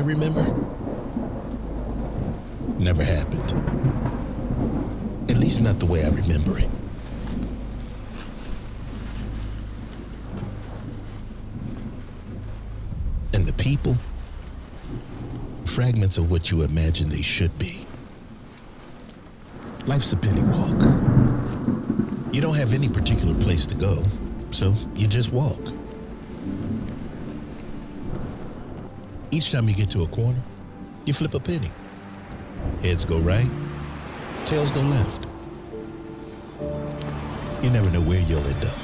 remember never happened. At least not the way I remember it. And the people, fragments of what you imagine they should be. Life's a penny walk. You don't have any particular place to go, so you just walk. Each time you get to a corner, you flip a penny. Heads go right, tails go left. You never know where you'll end up.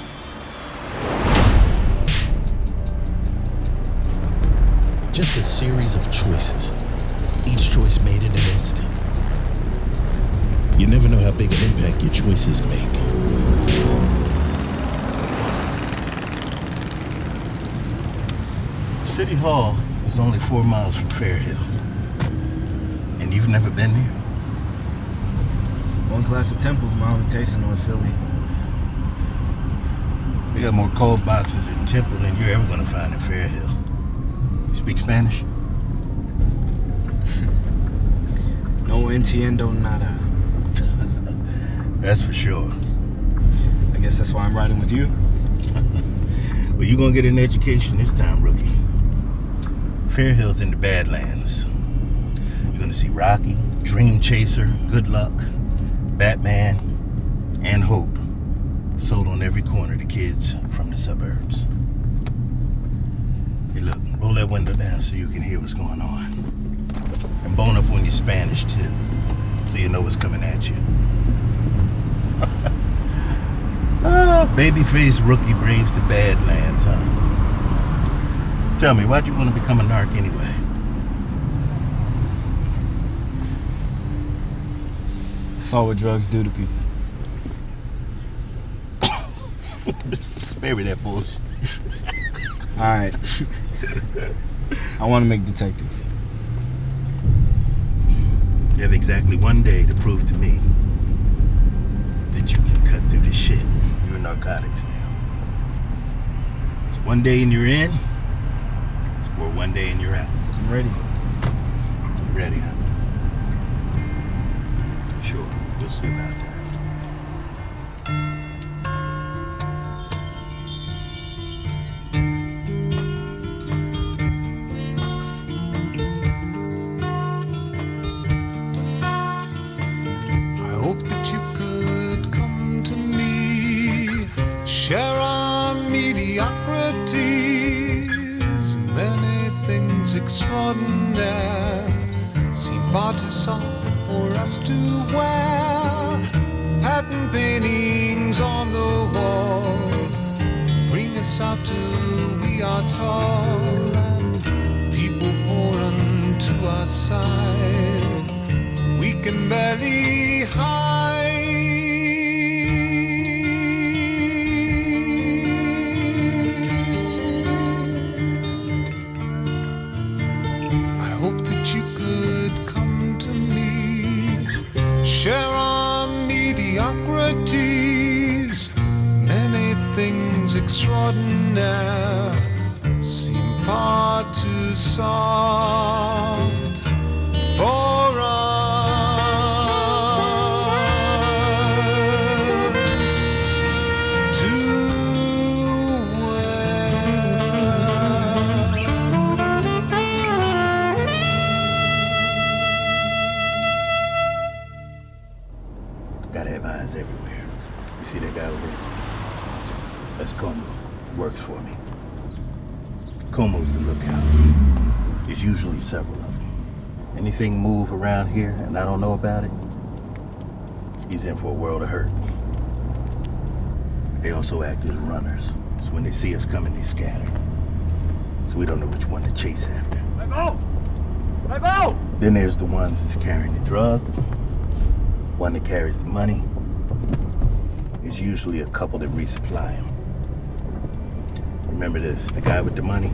Just a series of choices, each choice made in an instant. You never know how big an impact your choices make. City Hall is only 4 miles from Fairhill. And you've never been there? One class of temples, my only taste in North Philly. They got more cold boxes at Temple than you're ever gonna find in Fairhill. You speak Spanish? No entiendo nada. That's for sure. I guess that's why I'm riding with you. Well, you're gonna get an education this time, rookie. Fairhill's in the Badlands. You're gonna see Rocky, Dream Chaser, Good Luck, Batman, and Hope sold on every corner to kids from the suburbs. Hey, look, roll that window down so you can hear what's going on. And bone up on your Spanish, too, so you know what's coming at you. Babyface rookie braves the Badlands, huh? Tell me, why'd you want to become a narc anyway? I saw what drugs do to people. Spare me that bullshit. Alright. I want to make detective. You have exactly 1 day to prove to me that you can cut through this shit. You're narcotics now. It's 1 day and you're in, or 1 day and you're out. I'm ready. Ready, huh? Sure, we'll see about that. I hope that you could come to me, share our mediocrities. Many things extraordinary seem far too soft for us to wear. Pattern paintings on the wall bring us out till we are tall, and people pour unto our side. We can barely hide. I hope that you could come to me, share our mediocrities. Many things extraordinary seem far too soft for us to Gotta have eyes everywhere. You see that guy over there? That's Como. Works for me. Como's the lookout. There's usually several of them. Anything move around here and I don't know about it, he's in for a world of hurt. They also act as runners. So when they see us coming, they scatter. So we don't know which one to chase after. Let go! Let go! Then there's the ones that's carrying the drug, one that carries the money. There's usually a couple that resupply them. Remember this, the guy with the money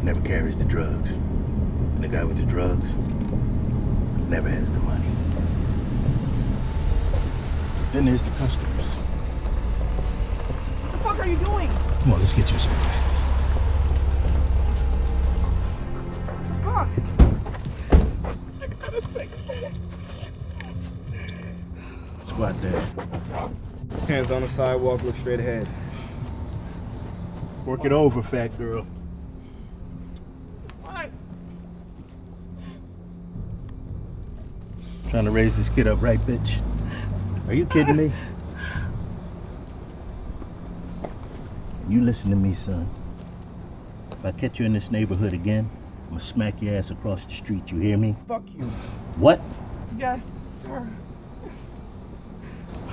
never carries the drugs. And the guy with the drugs never has the money. Then there's the customers. What the fuck are you doing? Come on, let's get you some practice. Squat there. Hands on the sidewalk, look straight ahead. Work it over, fat girl. What? Trying to raise this kid up right, bitch? Are you kidding me? You listen to me, son. If I catch you in this neighborhood again, I'm gonna smack your ass across the street. You hear me? Fuck you. What? Yes, sir.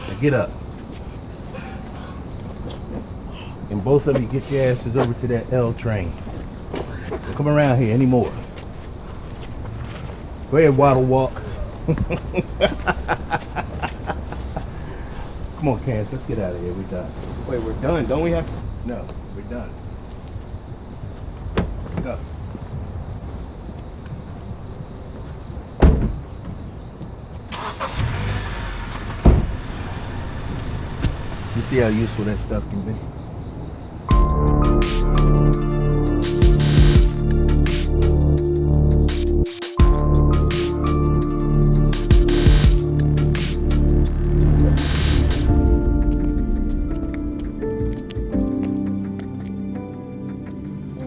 Now get up. And both of you get your asses over to that L train. Don't come around here anymore. Go ahead, waddle walk. Come on, Cass, let's get out of here. We're done. Wait, we're done. Don't we have to? No, we're done. Let's go. You see how useful that stuff can be?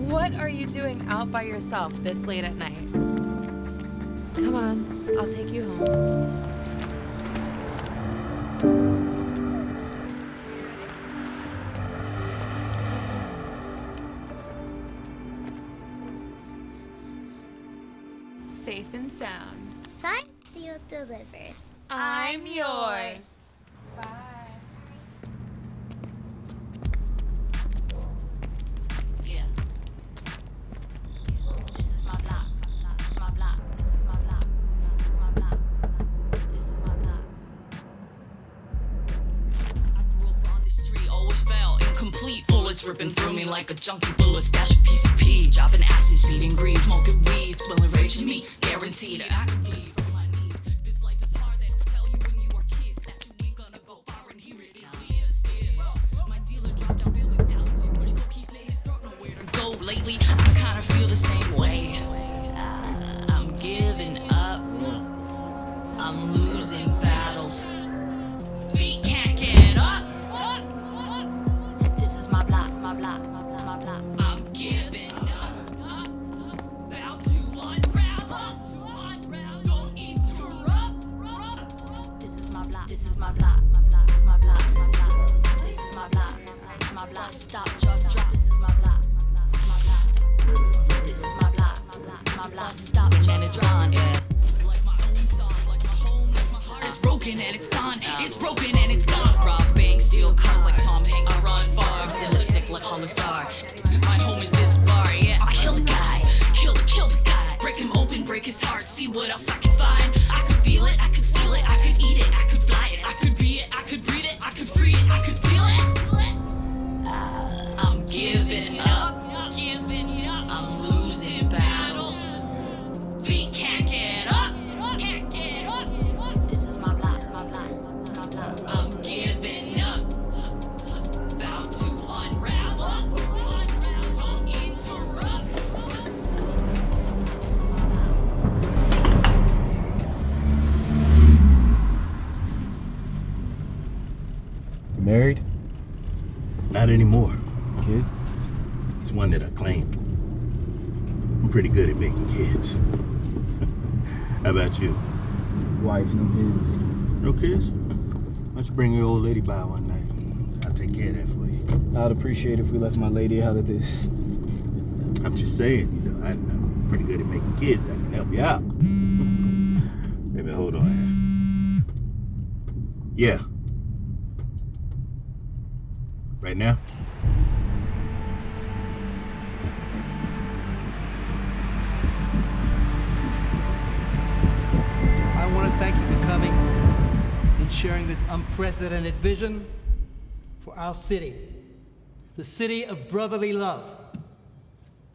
What are you doing out by yourself this late at night? Come on, I'll take you home. Safe and sound. Signed, sealed, delivered. I'm yours. Bye. Yeah. This is my block. It's my block. This is my block. It's my block. This is my block. I grew up on the street, always felt incomplete. Bullets ripping through me like a junkie bullet. Stash a PCP, dropping asses, feeding greed, smoking weed, smelling rage in me. Guaranteed I could bleed from my knees. This life is hard, they don't tell you when you are kids that you ain't gonna go far, and here it is. My dealer dropped out feeling down too much coke, he slit his throat, nowhere to go. Lately, I kinda feel the same way. I'm giving up. I'm losing battles. Feet can't get up. This is my block, my block, my block. I'm giving up. About to unravel. Don't interrupt. This is my block. This is my block. My block. It's my block. My block. This is my block. My block. Stop. Drop. This is my block. My block. This is my block. My block. Stop. And then it's gone. Yeah. Like my own song. Like my home. Like my heart. It's broken and it's gone. It's broken and it's gone. Rob banks, steal cars like Tom Hanks. I run farms and lipstick like Holland Star. My home is this bar. Yeah. I kill the guy. Kill the guy. Break him open. Break his heart. See what else I can find. I could feel it. I could steal it. I could eat it. I could fly it. I could be it. I could breathe it. I could free it. I could deal it. I'm giving up. I'm losing battles. Feet can't get up. This is my block. My block. My block. I'm giving up. About to unravel. Don't interrupt. This is my block. You married? Not anymore. Kids? It's one that I claimed. I'm pretty good at making kids. How about you? Wife, no kids. No kids? Why don't you bring your old lady by one night? I'll take care of that for you. I'd appreciate if we left my lady out of this. I'm just saying, I'm pretty good at making kids. I can help you out. Maybe hold on here. Yeah. Right now? I want to thank you for coming and sharing this unprecedented vision for our city, the city of brotherly love.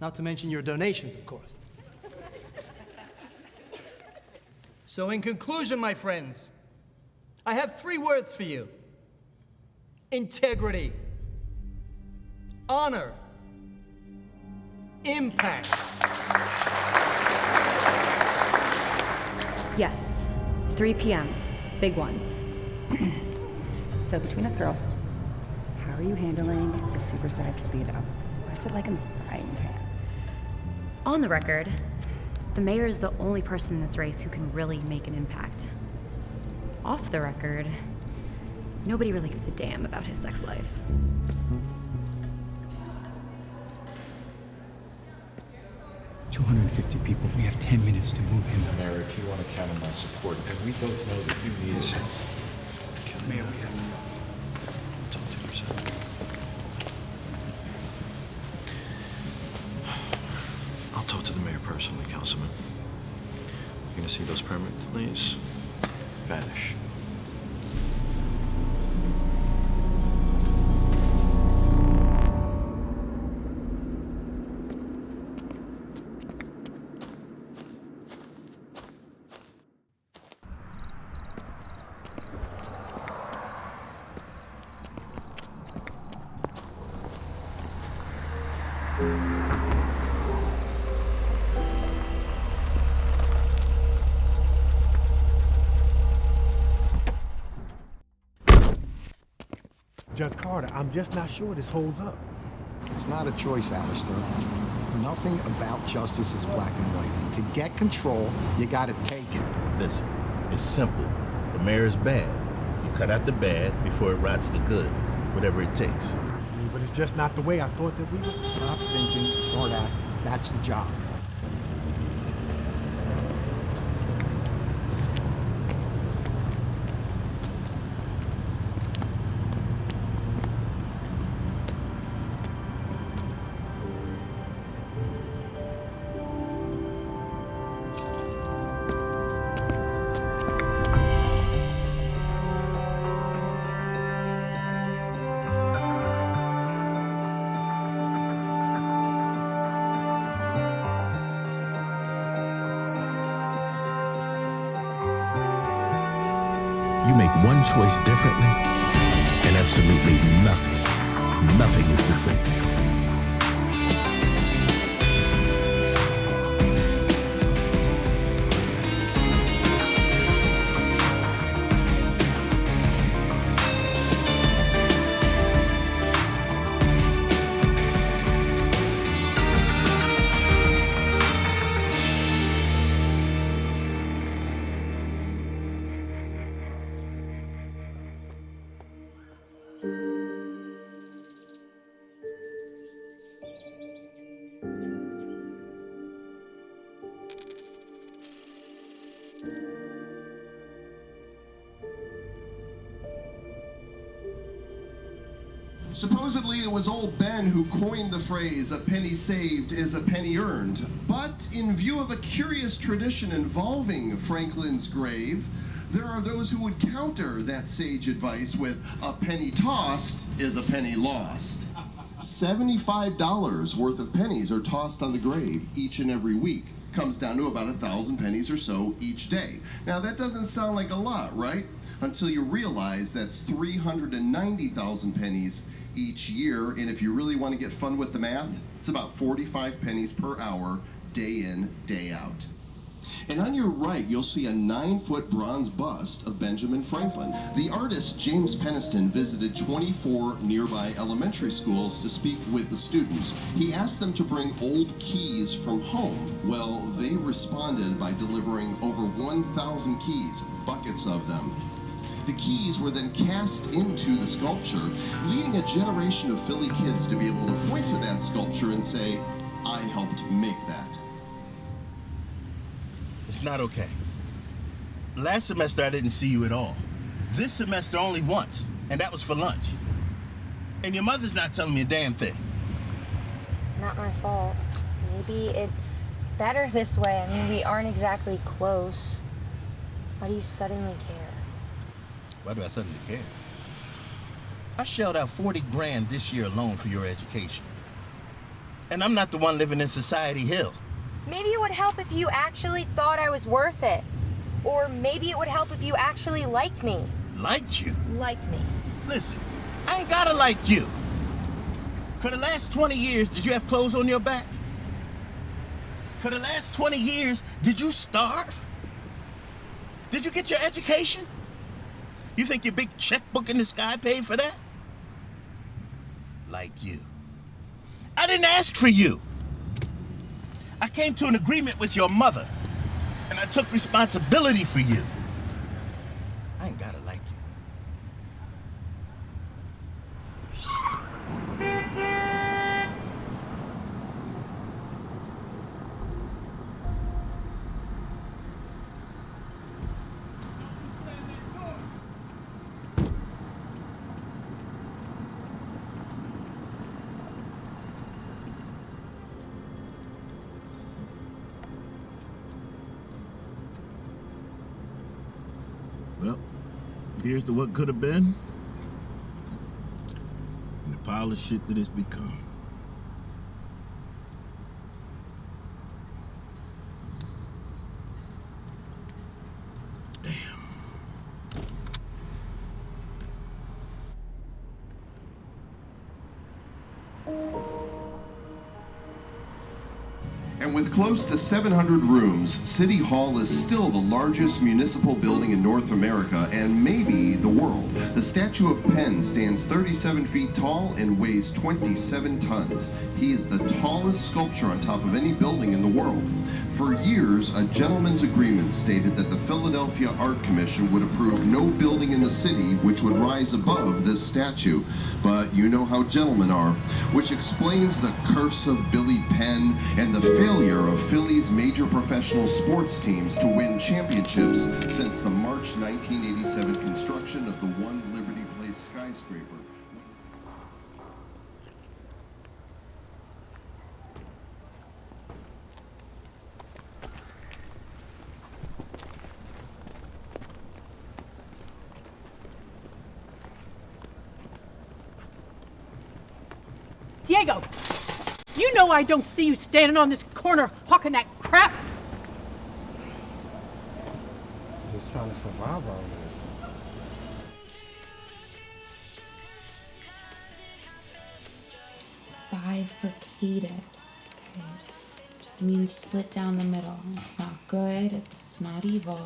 Not to mention your donations, of course. So in conclusion, my friends, I have 3 words for you: integrity, honor, impact. Yes, 3 p.m. Big ones. So between us girls, how are you handling the supersized libido? What is it like in the frying pan? On the record, the mayor is the only person in this race who can really make an impact. Off the record, nobody really gives a damn about his sex life. $250 people. We have 10 minutes to move him. Mayor, if you want to count on my support, and we both know that you need us. Mayor, we have to talk to yourself. I'll talk to the mayor personally, Councilman. You're gonna see those permit delays vanish. Judge Carter, I'm just not sure this holds up. It's not a choice, Alistair. Nothing about justice is black and white. To get control, you gotta take it. Listen, it's simple. The mayor is bad. You cut out the bad before it rots the good, whatever it takes. But it's just not the way I thought that we would. Stop thinking, start acting. That's the job. You make one choice differently, and absolutely nothing is the same. Supposedly it was old Ben who coined the phrase, "A penny saved is a penny earned." But in view of a curious tradition involving Franklin's grave, there are those who would counter that sage advice with, "A penny tossed is a penny lost." $75 worth of pennies are tossed on the grave each and every week. Comes down to about 1,000 pennies or so each day. Now that doesn't sound like a lot, right? Until you realize that's 390,000 pennies each year, and if you really want to get fun with the math, it's about 45 pennies per hour, day in, day out. And on your right, you'll see a 9-foot bronze bust of Benjamin Franklin. The artist James Peniston visited 24 nearby elementary schools to speak with the students. He asked them to bring old keys from home. Well, they responded by delivering over 1,000 keys, buckets of them. The keys were then cast into the sculpture, leading a generation of Philly kids to be able to point to that sculpture and say, "I helped make that." It's not okay. Last semester I didn't see you at all. This semester only once, and that was for lunch. And your mother's not telling me a damn thing. Not my fault. Maybe it's better this way. I mean, we aren't exactly close. Why do you suddenly care? Why do I suddenly care? I shelled out 40 grand this year alone for your education. And I'm not the one living in Society Hill. Maybe it would help if you actually thought I was worth it. Or maybe it would help if you actually liked me. Liked you? Liked me. Listen, I ain't gotta like you. For the last 20 years, did you have clothes on your back? For the last 20 years, did you starve? Did you get your education? You think your big checkbook in the sky paid for that? Like you. I didn't ask for you. I came to an agreement with your mother, and I took responsibility for you. I ain't gotta like you. Well, here's to what could have been, and the pile of shit that it's become. And with close to 700 rooms, City Hall is still the largest municipal building in North America and maybe the world. The statue of Penn stands 37 feet tall and weighs 27 tons. He is the tallest sculpture on top of any building in the world. For years, a gentleman's agreement stated that the Philadelphia Art Commission would approve no building in the city which would rise above this statue. But you know how gentlemen are, which explains the curse of Billy Penn and the failure of Philly's major professional sports teams to win championships since the March 1987 construction of the One Liberty Place skyscraper. Diego, you know I don't see you standing on this corner hawking that crap. Just trying to survive out here. Bifurcated. Okay. It means split down the middle. It's not good, it's not evil.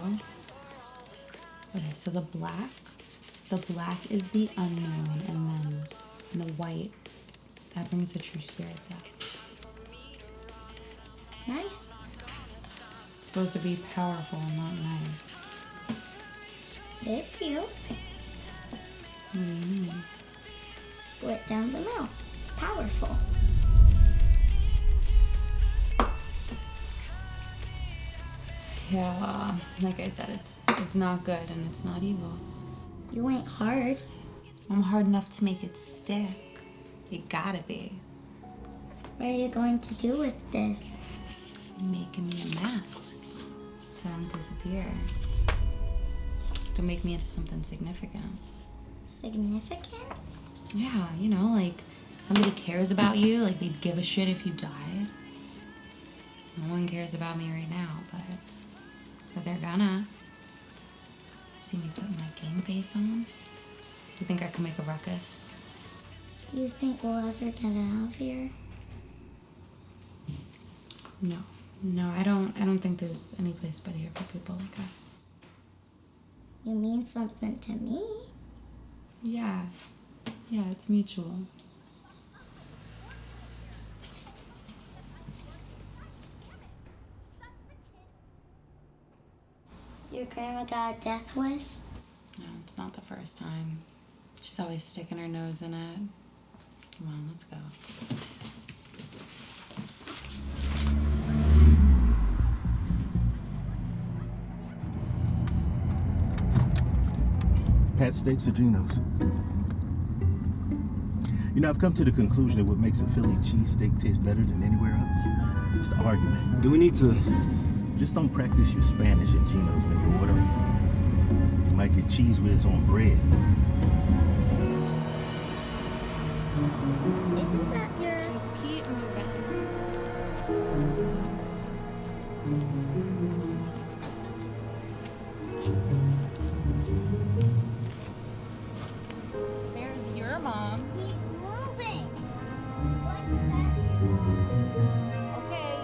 Okay, so the black is the unknown, and then the white, that brings the true spirits out. Nice. It's supposed to be powerful, not nice. It's you. What do you mean? Split down the middle. Powerful. Yeah, like I said, it's not good and it's not evil. You ain't hard. I'm hard enough to make it stick. You gotta be. What are you going to do with this? You're making me a mask so I don't disappear. Don't make me into something significant. Significant? Yeah, you know, like somebody cares about you, like they'd give a shit if you died. No one cares about me right now, but they're gonna. See me put my game face on? Do you think I can make a ruckus? Do you think we'll ever get out of here? No, I don't think there's any place but here for people like us. You mean something to me? Yeah, it's mutual. Your grandma got a death wish? No, it's not the first time. She's always sticking her nose in it. Come on, let's go. Pat steaks or Geno's? You know, I've come to the conclusion that what makes a Philly cheesesteak taste better than anywhere else is the argument. Do we need to... Just don't practice your Spanish at Geno's when you're ordering. You might get cheese whiz on bread. Isn't that your... Just keep moving. There's your mom. Keep moving! Okay.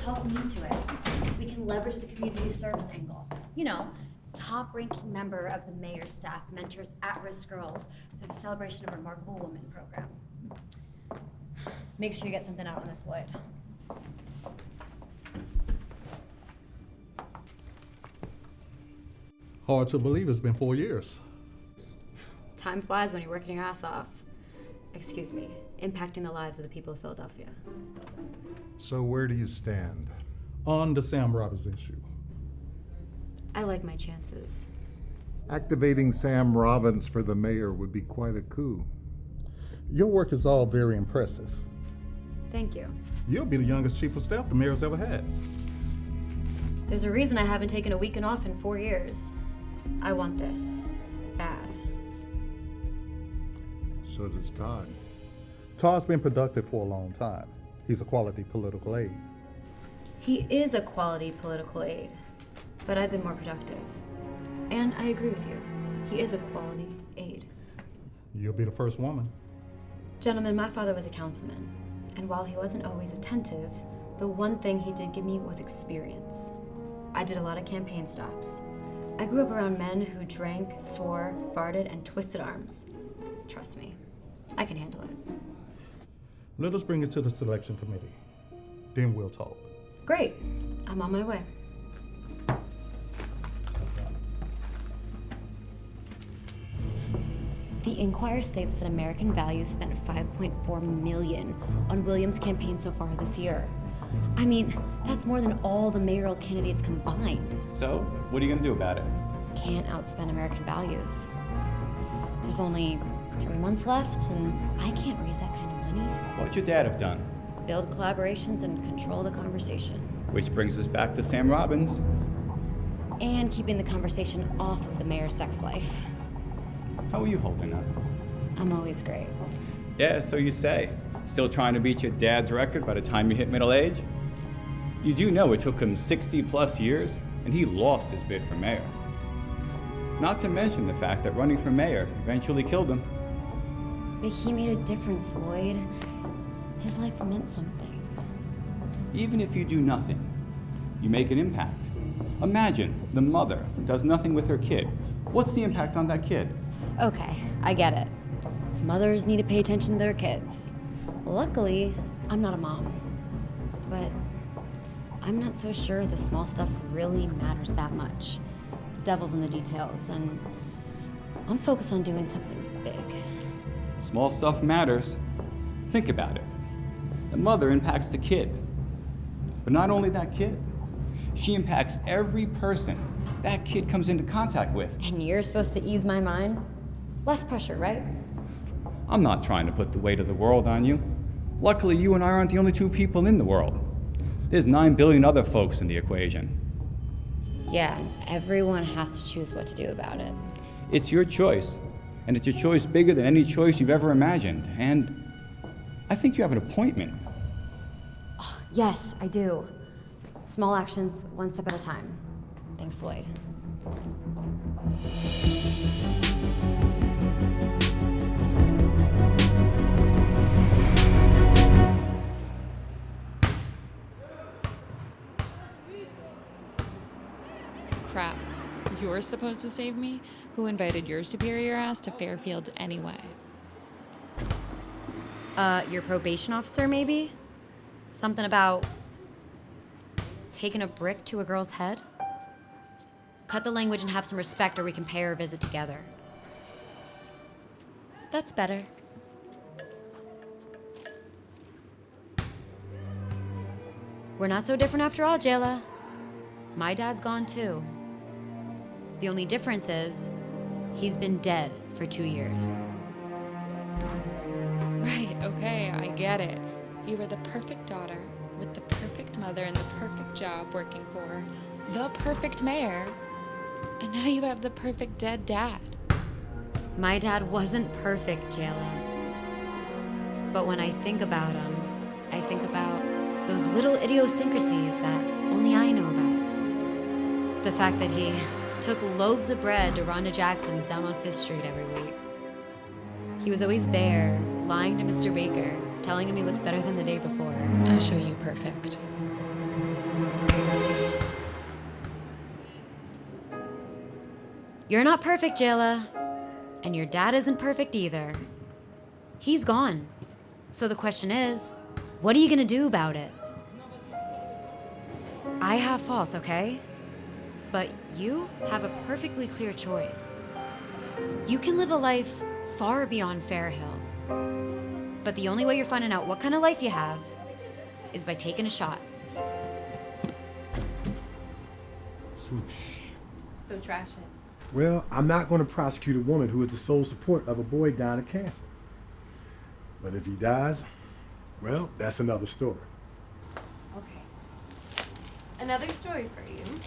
talk me into it. We can leverage the community service angle. You know, top-ranking member of the mayor's staff mentors at-risk girls through the Celebration of Remarkable Women program. Make sure you get something out on this, Lloyd. Hard to believe it's been 4 years. Time flies when you're working your ass off. Excuse me, impacting the lives of the people of Philadelphia. So where do you stand? On the Sam Robbins issue. I like my chances. Activating Sam Robbins for the mayor would be quite a coup. Your work is all very impressive. Thank you. You'll be the youngest chief of staff the mayor's ever had. There's a reason I haven't taken a weekend off in 4 years. I want this. Bad. So does Todd. Todd's been productive for a long time. He's a quality political aide. He is a quality political aide, but I've been more productive. And I agree with you. He is a quality aide. You'll be the first woman. Gentlemen, my father was a councilman, and while he wasn't always attentive, the one thing he did give me was experience. I did a lot of campaign stops. I grew up around men who drank, swore, farted, and twisted arms. Trust me, I can handle it. Let us bring it to the selection committee. Then we'll talk. Great, I'm on my way. The Inquirer states that American Values spent $5.4 million on Williams' campaign so far this year. I mean, that's more than all the mayoral candidates combined. So, what are you gonna do about it? Can't outspend American Values. There's only 3 months left, and I can't raise that kind of money. What'd your dad have done? Build collaborations and control the conversation. Which brings us back to Sam Robbins. And keeping the conversation off of the mayor's sex life. How are you holding up? I'm always great. Yeah, so you say. Still trying to beat your dad's record by the time you hit middle age? You do know it took him 60 plus years, and he lost his bid for mayor. Not to mention the fact that running for mayor eventually killed him. But he made a difference, Lloyd. His life meant something. Even if you do nothing, you make an impact. Imagine the mother does nothing with her kid. What's the impact on that kid? Okay, I get it. Mothers need to pay attention to their kids. Luckily, I'm not a mom. But I'm not so sure the small stuff really matters that much. The devil's in the details, and I'm focused on doing something big. Small stuff matters. Think about it. The mother impacts the kid. But not only that kid, she impacts every person that kid comes into contact with. And you're supposed to ease my mind? Less pressure, right? I'm not trying to put the weight of the world on you. Luckily, you and I aren't the only 2 people in the world. There's 9 billion other folks in the equation. Yeah, everyone has to choose what to do about it. It's your choice, and it's a choice bigger than any choice you've ever imagined. And I think you have an appointment. Oh, yes, I do. Small actions, one step at a time. Thanks, Lloyd. Crap. You're supposed to save me? Who invited your superior ass to Fairfield anyway? Your probation officer, maybe? Something about taking a brick to a girl's head? Cut the language and have some respect, or we can pay our visit together. That's better. We're not so different after all, Jayla. My dad's gone too. The only difference is, he's been dead for 2 years. Right, okay, I get it. You were the perfect daughter, with the perfect mother and the perfect job working for the perfect mayor. And now you have the perfect dead dad. My dad wasn't perfect, Jayla. But when I think about him, I think about those little idiosyncrasies that only I know about. The fact that he took loaves of bread to Rhonda Jackson's down on 5th Street every week. He was always there, lying to Mr. Baker, telling him he looks better than the day before. I'll show you perfect. You're not perfect, Jayla. And your dad isn't perfect either. He's gone. So the question is, what are you gonna do about it? I have faults, okay? But you have a perfectly clear choice. You can live a life far beyond Fairhill. But the only way you're finding out what kind of life you have is by taking a shot. Swoosh. So trash it. Well, I'm not going to prosecute a woman who is the sole support of a boy dying of cancer. But if he dies, well, that's another story. Okay. Another story for you.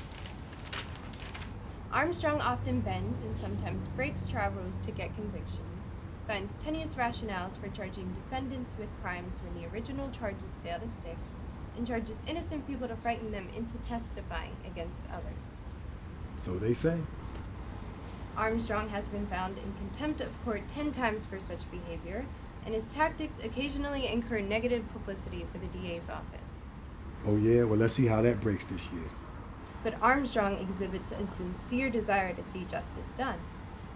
Armstrong often bends and sometimes breaks trial rules to get convictions, finds tenuous rationales for charging defendants with crimes when the original charges fail to stick, and charges innocent people to frighten them into testifying against others. So they say. Armstrong has been found in contempt of court 10 times for such behavior, and his tactics occasionally incur negative publicity for the DA's office. Oh yeah, well let's see how that breaks this year. But Armstrong exhibits a sincere desire to see justice done.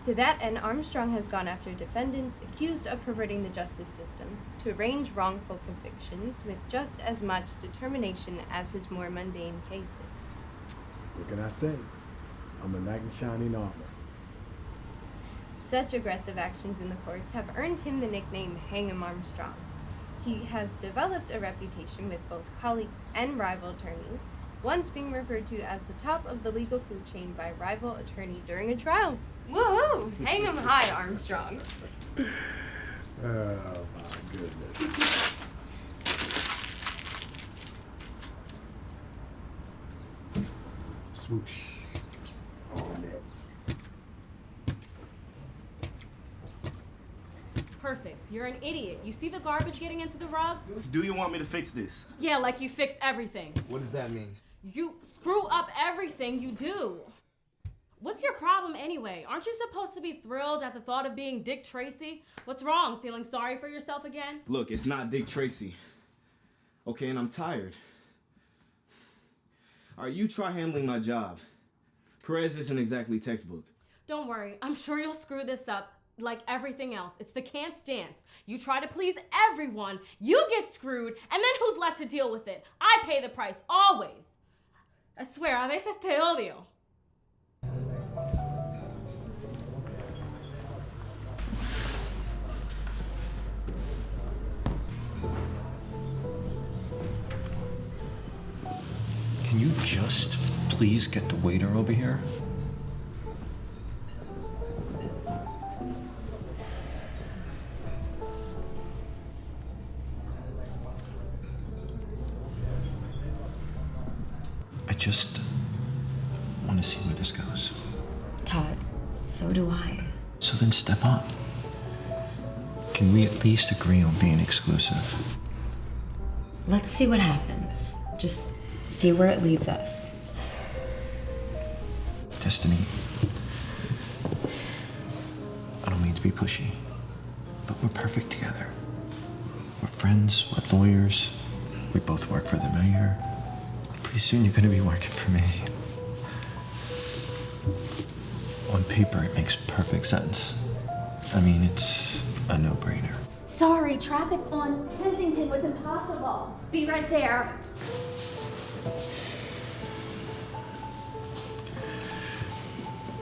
To that end, Armstrong has gone after defendants accused of perverting the justice system to arrange wrongful convictions with just as much determination as his more mundane cases. What can I say? I'm a knight in shining armor. Such aggressive actions in the courts have earned him the nickname Hang 'em Armstrong. He has developed a reputation with both colleagues and rival attorneys, once being referred to as the top of the legal food chain by a rival attorney during a trial. Woohoo! Hang 'em high, Armstrong. Oh my goodness. Swoosh. On that. Perfect. You're an idiot. You see the garbage getting into the rug? Do you want me to fix this? Yeah, like you fixed everything. What does that mean? You screw up everything you do. What's your problem anyway? Aren't you supposed to be thrilled at the thought of being Dick Tracy? What's wrong? Feeling sorry for yourself again? Look, it's not Dick Tracy. Okay, and I'm tired. All right, you try handling my job. Perez isn't exactly textbook. Don't worry. I'm sure you'll screw this up like everything else. It's the can't dance. You try to please everyone, you get screwed, and then who's left to deal with it? I pay the price, always. I swear, a veces te odio. Can you just please get the waiter over here? I just want to see where this goes. Todd, so do I. So then step on. Can we at least agree on being exclusive? Let's see what happens. Just see where it leads us. Destiny. I don't mean to be pushy, but we're perfect together. We're friends, we're lawyers. We both work for the mayor. Pretty soon you're gonna be working for me. On paper, it makes perfect sense. I mean, it's a no-brainer. Sorry, traffic on Kensington was impossible. Be right there.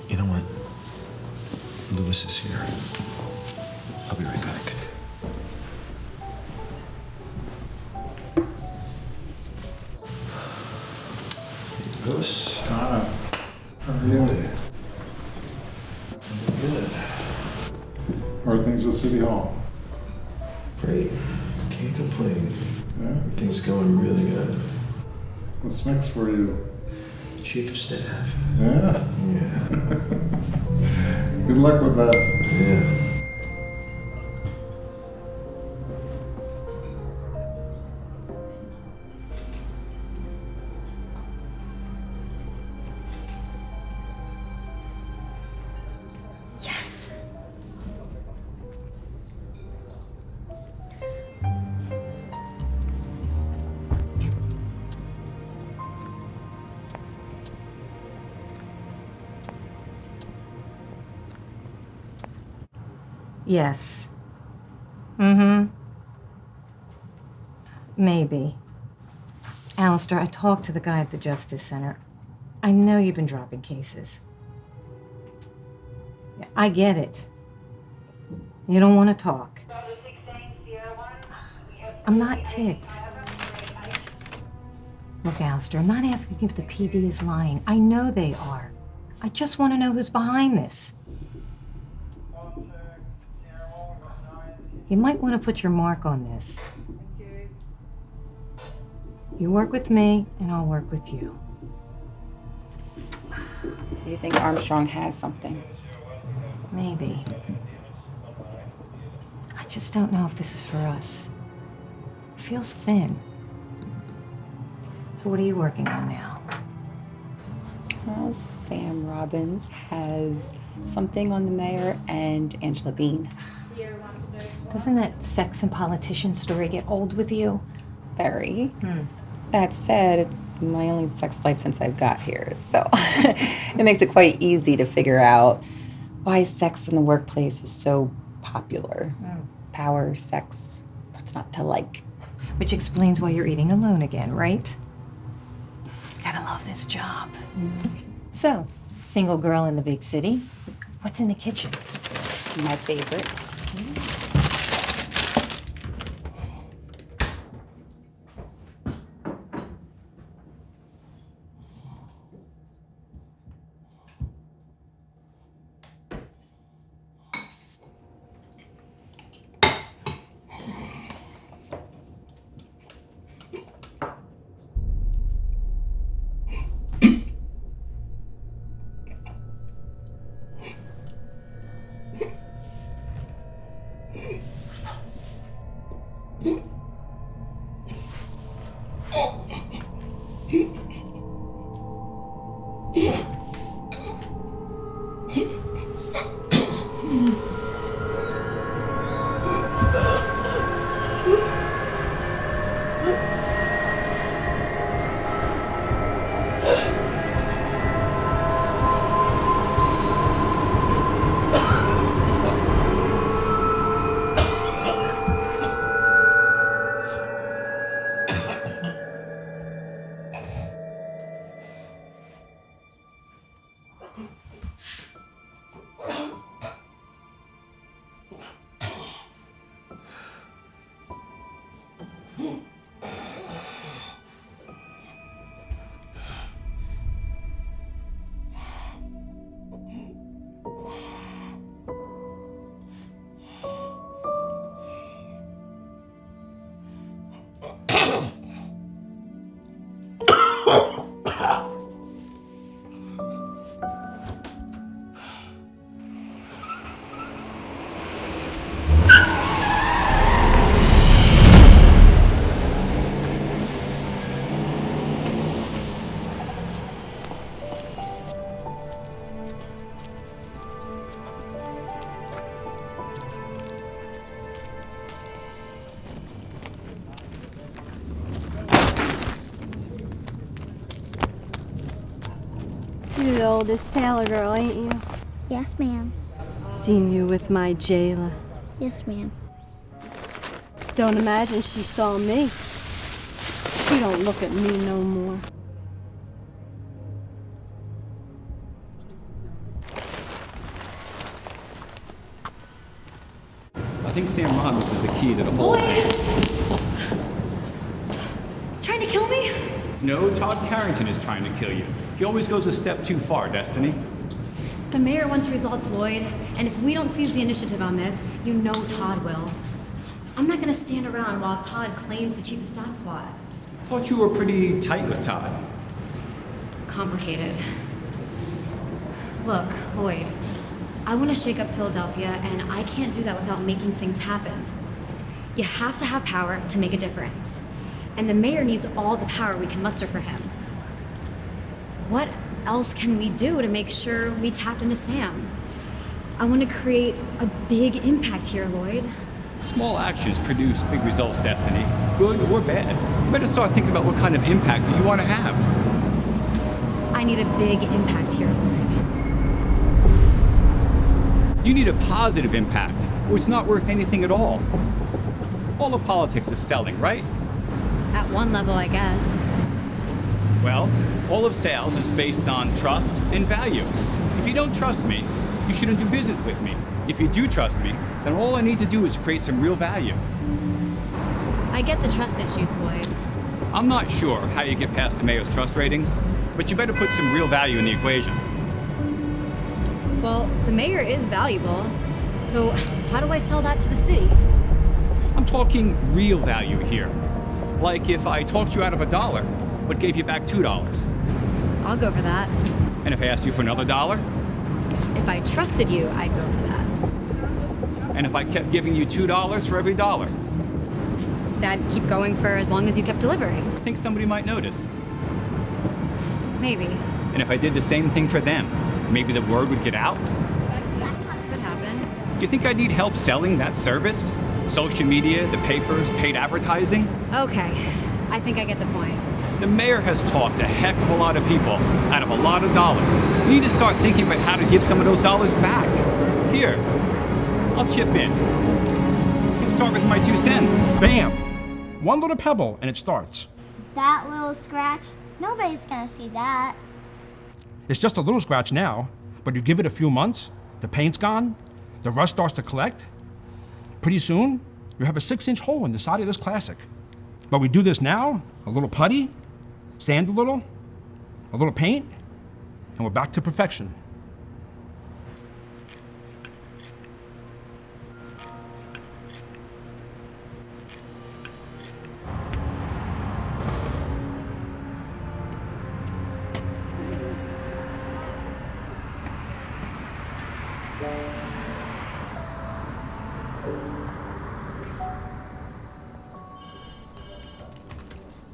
You know what? Lewis is here. I'll be right back. Lewis? How are you? Good. How are things at City Hall? Great. Can't complain. Yeah? Everything's going really good. What's next for you? Chief of Staff. Yeah? Yeah. Good luck with that. Yeah. Yes. Yes. Mm-hmm. Maybe. Alistair, I talked to the guy at the Justice Center. I know you've been dropping cases. I get it. You don't want to talk. I'm not ticked. Look, Alistair, I'm not asking if the PD is lying. I know they are. I just want to know who's behind this. You might want to put your mark on this. You work with me, and I'll work with you. Do you think Armstrong has something? Maybe. I just don't know if this is for us. It feels thin. So what are you working on now? Well, Sam Robbins has something on the mayor and Angela Bean. Doesn't that sex and politician story get old with you? Very. That said, it's my only sex life since I've got here, so it makes it quite easy to figure out why sex in the workplace is so popular. Power, sex, what's not to like? Which explains why you're eating alone again, right? Gotta love this job. So, single girl in the big city. What's in the kitchen? My favorite. You're the oldest Taylor girl, ain't you? Yes, ma'am. Seen you with my jailer. Yes, ma'am. Don't imagine she saw me. She don't look at me no more. I think Sam Robbins is the key to the whole thing. Trying to kill me? No, Todd Carrington is trying to kill you. He always goes a step too far, Destiny. The mayor wants results, Lloyd, and if we don't seize the initiative on this, you know Todd will. I'm not gonna stand around while Todd claims the chief of staff slot. I thought you were pretty tight with Todd. Complicated. Look, Lloyd, I want to shake up Philadelphia, and I can't do that without making things happen. You have to have power to make a difference. And the mayor needs all the power we can muster for him. What else can we do to make sure we tap into Sam? I want to create a big impact here, Lloyd. Small actions produce big results, Destiny. Good or bad. You better start thinking about what kind of impact that you want to have. I need a big impact here, Lloyd. You need a positive impact. or it's not worth anything at all. All of politics is selling, right? At one level, I guess. Well, all of sales is based on trust and value. If you don't trust me, you shouldn't do business with me. If you do trust me, then all I need to do is create some real value. I get the trust issues, Lloyd. I'm not sure how you get past the mayor's trust ratings, but you better put some real value in the equation. Well, the mayor is valuable, so how do I sell that to the city? I'm talking real value here. Like if I talked you out of $1, but gave you back $2. I'll go for that. And if I asked you for another $1? If I trusted you, I'd go for that. And if I kept giving you $2 for every $1? That'd keep going for as long as you kept delivering. I think somebody might notice. Maybe. And if I did the same thing for them, maybe the word would get out? Could happen. Do you think I need help selling that service? Social media, the papers, paid advertising? Okay, I think I get the point. The mayor has talked a heck of a lot of people out of a lot of dollars. We need to start thinking about how to give some of those dollars back. Here, I'll chip in. Let's start with my 2 cents. Bam! One little pebble and it starts. That little scratch? Nobody's gonna see that. It's just a little scratch now, but you give it a few months, the paint's gone, the rust starts to collect. Pretty soon, you have a 6-inch hole in the side of this classic. But we do this now, a little putty, sand a little paint, and we're back to perfection.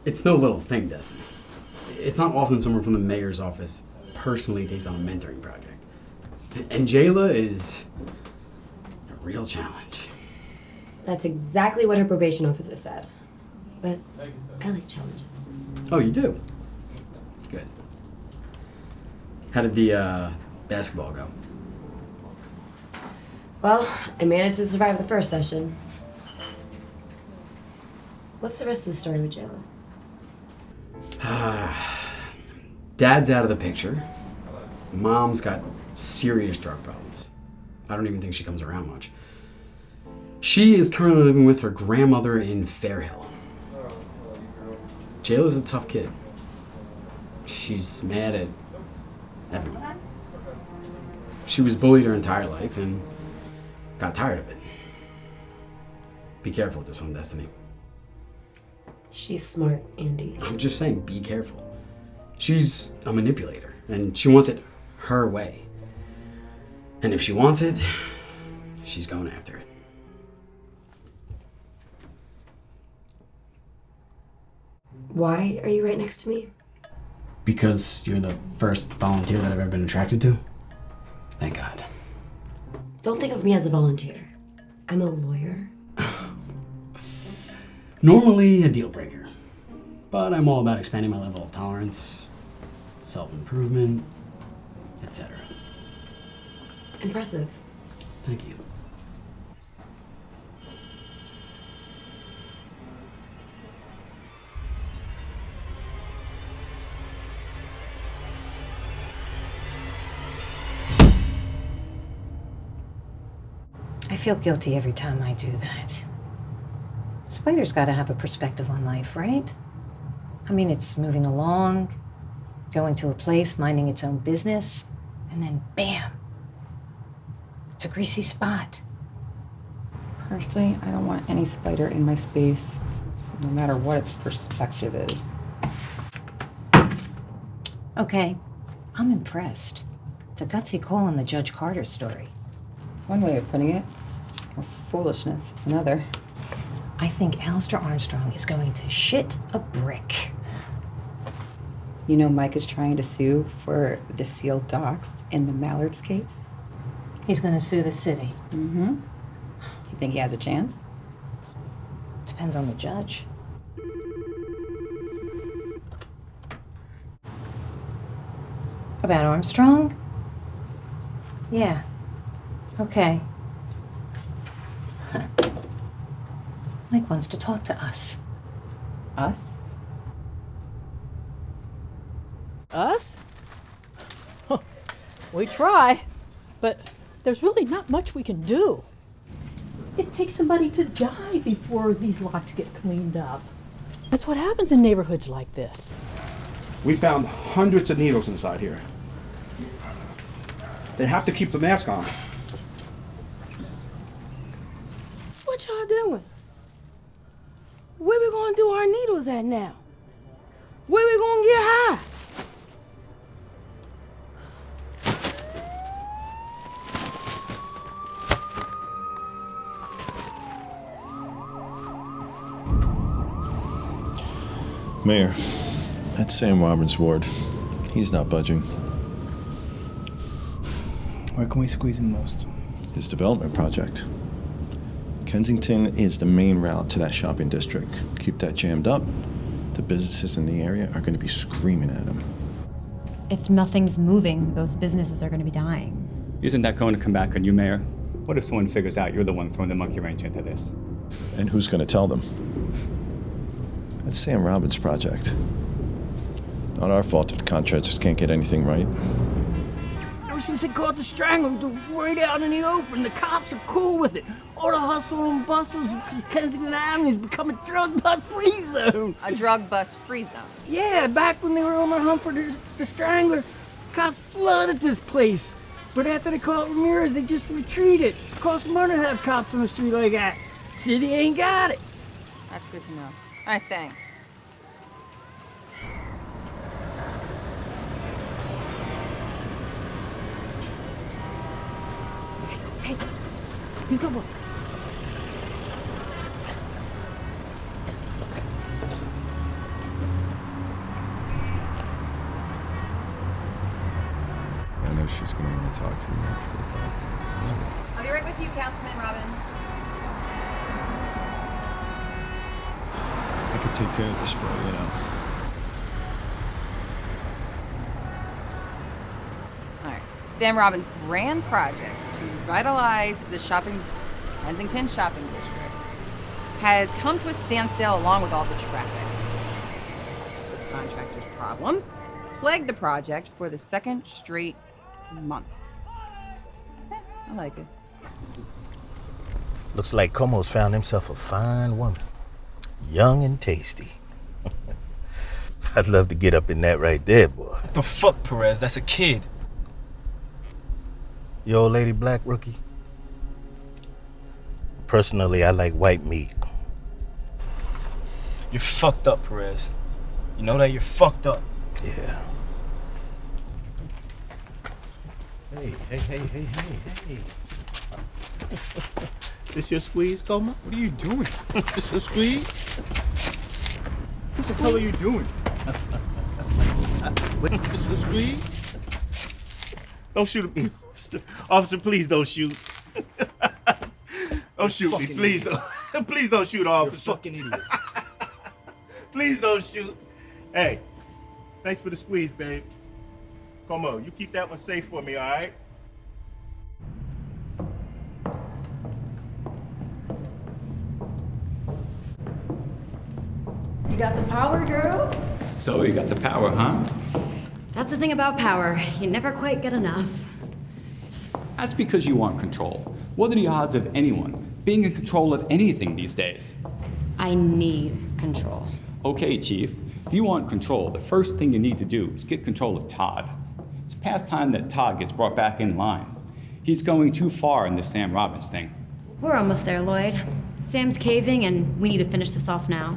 It's no little thing, Destiny. It's not often someone from the mayor's office personally takes on a mentoring project. And Jayla is a real challenge. That's exactly what her probation officer said. But I like challenges. Oh, you do? Good. How did the basketball go? Well, I managed to survive the first session. What's the rest of the story with Jayla? Dad's out of the picture. Mom's got serious drug problems. I don't even think she comes around much. She is currently living with her grandmother in Fairhill. Jayla's a tough kid. She's mad at everyone. She was bullied her entire life and got tired of it. Be careful with this one, Destiny. She's smart, Andy. I'm just saying, be careful. She's a manipulator, and she wants it her way. And if she wants it, she's going after it. Why are you right next to me? Because you're the first volunteer that I've ever been attracted to. Thank God. Don't think of me as a volunteer. I'm a lawyer. Normally a deal breaker, but I'm all about expanding my level of tolerance, self-improvement, etc. Impressive. Thank you. I feel guilty every time I do that. Spider's gotta have a perspective on life, right? I mean, it's moving along, going to a place, minding its own business, and then bam! It's a greasy spot. Personally, I don't want any spider in my space, no matter what its perspective is. Okay, I'm impressed. It's a gutsy call on the Judge Carter story. It's one way of putting it. Or foolishness is another. I think Alistair Armstrong is going to shit a brick. You know Mike is trying to sue for the sealed docks in the Mallards case? He's gonna sue the city. Mm-hmm. Do you think he has a chance? Depends on the judge. About Armstrong? Yeah. Okay. wants to talk to us. Us? Us? Huh. We try, but there's really not much we can do. It takes somebody to die before these lots get cleaned up. That's what happens in neighborhoods like this. We found hundreds of needles inside here. They have to keep the mask on. What y'all doing? Where we gonna do our needles at now? Where we gonna get high? Mayor, that's Sam Robbins' ward. He's not budging. Where can we squeeze him most? His development project. Kensington is the main route to that shopping district. Keep that jammed up, the businesses in the area are going to be screaming at him. If nothing's moving, those businesses are going to be dying. Isn't that going to come back on you, Mayor? What if someone figures out you're the one throwing the monkey wrench into this? And who's going to tell them? That's Sam Robbins' project. Not our fault if the contractors can't get anything right. Ever since they caught the strangler, they're right out in the open. The cops are cool with it. All the hustle and bustle of Kensington Avenue has become a drug bust free zone. A drug bust free zone? Yeah, back when they were on the hunt for the strangler, cops flooded this place. But after they caught Ramirez, they just retreated. Costs money to have cops on the street like that. City ain't got it. That's good to know. All right, thanks. Hey, who's got books? I know she's going to want to talk to you after, but... I'll be right with you, Councilman Robin. I could take care of this for you, All right. Sam Robbins' grand project to revitalize the Kensington shopping district has come to a standstill along with all the traffic. The contractor's problems plagued the project for the second straight month. I like it. Looks like Como's found himself a fine woman. Young and tasty. I'd love to get up in that right there, boy. What the fuck, Perez? That's a kid. You old lady black rookie? Personally, I like white meat. You're fucked up, Perez. You know that? You're fucked up. Yeah. Hey. This your squeeze, Como? What are you doing? This your squeeze? What the hell are you doing? This your squeeze? Don't shoot at me. Officer, please don't shoot. Don't shoot me, please don't. Please don't shoot, officer. You're a fucking idiot. Please don't shoot. Hey, thanks for the squeeze, babe. Como, you keep that one safe for me, all right? You got the power, girl? So you got the power, huh? That's the thing about power. You never quite get enough. That's because you want control. What are the odds of anyone being in control of anything these days? I need control. Okay, Chief. If you want control, the first thing you need to do is get control of Todd. It's past time that Todd gets brought back in line. He's going too far in this Sam Robbins thing. We're almost there, Lloyd. Sam's caving, and we need to finish this off now.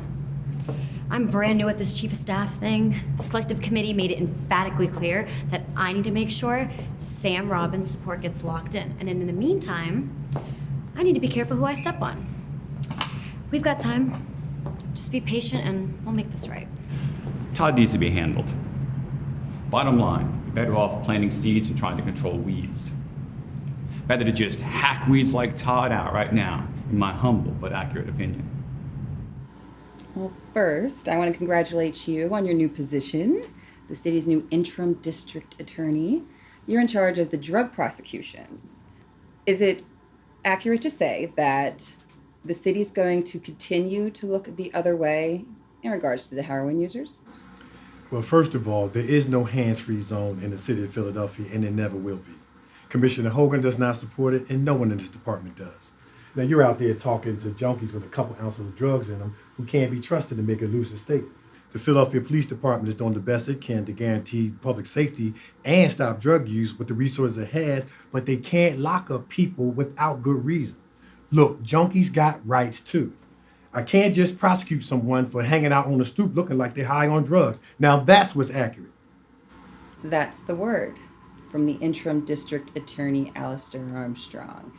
I'm brand new at this chief of staff thing. The selective committee made it emphatically clear that I need to make sure Sam Robbins' support gets locked in. And in the meantime, I need to be careful who I step on. We've got time. Just be patient and we'll make this right. Todd needs to be handled. Bottom line, you're better off planting seeds and trying to control weeds. Better to just hack weeds like Todd out right now, in my humble but accurate opinion. Well, first, I want to congratulate you on your new position, the city's new interim district attorney. You're in charge of the drug prosecutions. Is it accurate to say that the city's going to continue to look the other way in regards to the heroin users? Well, first of all, there is no hands-free zone in the city of Philadelphia, and there never will be. Commissioner Hogan does not support it, and no one in this department does. Now, you're out there talking to junkies with a couple ounces of drugs in them who can't be trusted to make a lucid statement. The Philadelphia Police Department is doing the best it can to guarantee public safety and stop drug use with the resources it has, but they can't lock up people without good reason. Look, junkies got rights too. I can't just prosecute someone for hanging out on the stoop looking like they're high on drugs. Now that's what's accurate. That's the word from the interim district attorney, Alistair Armstrong,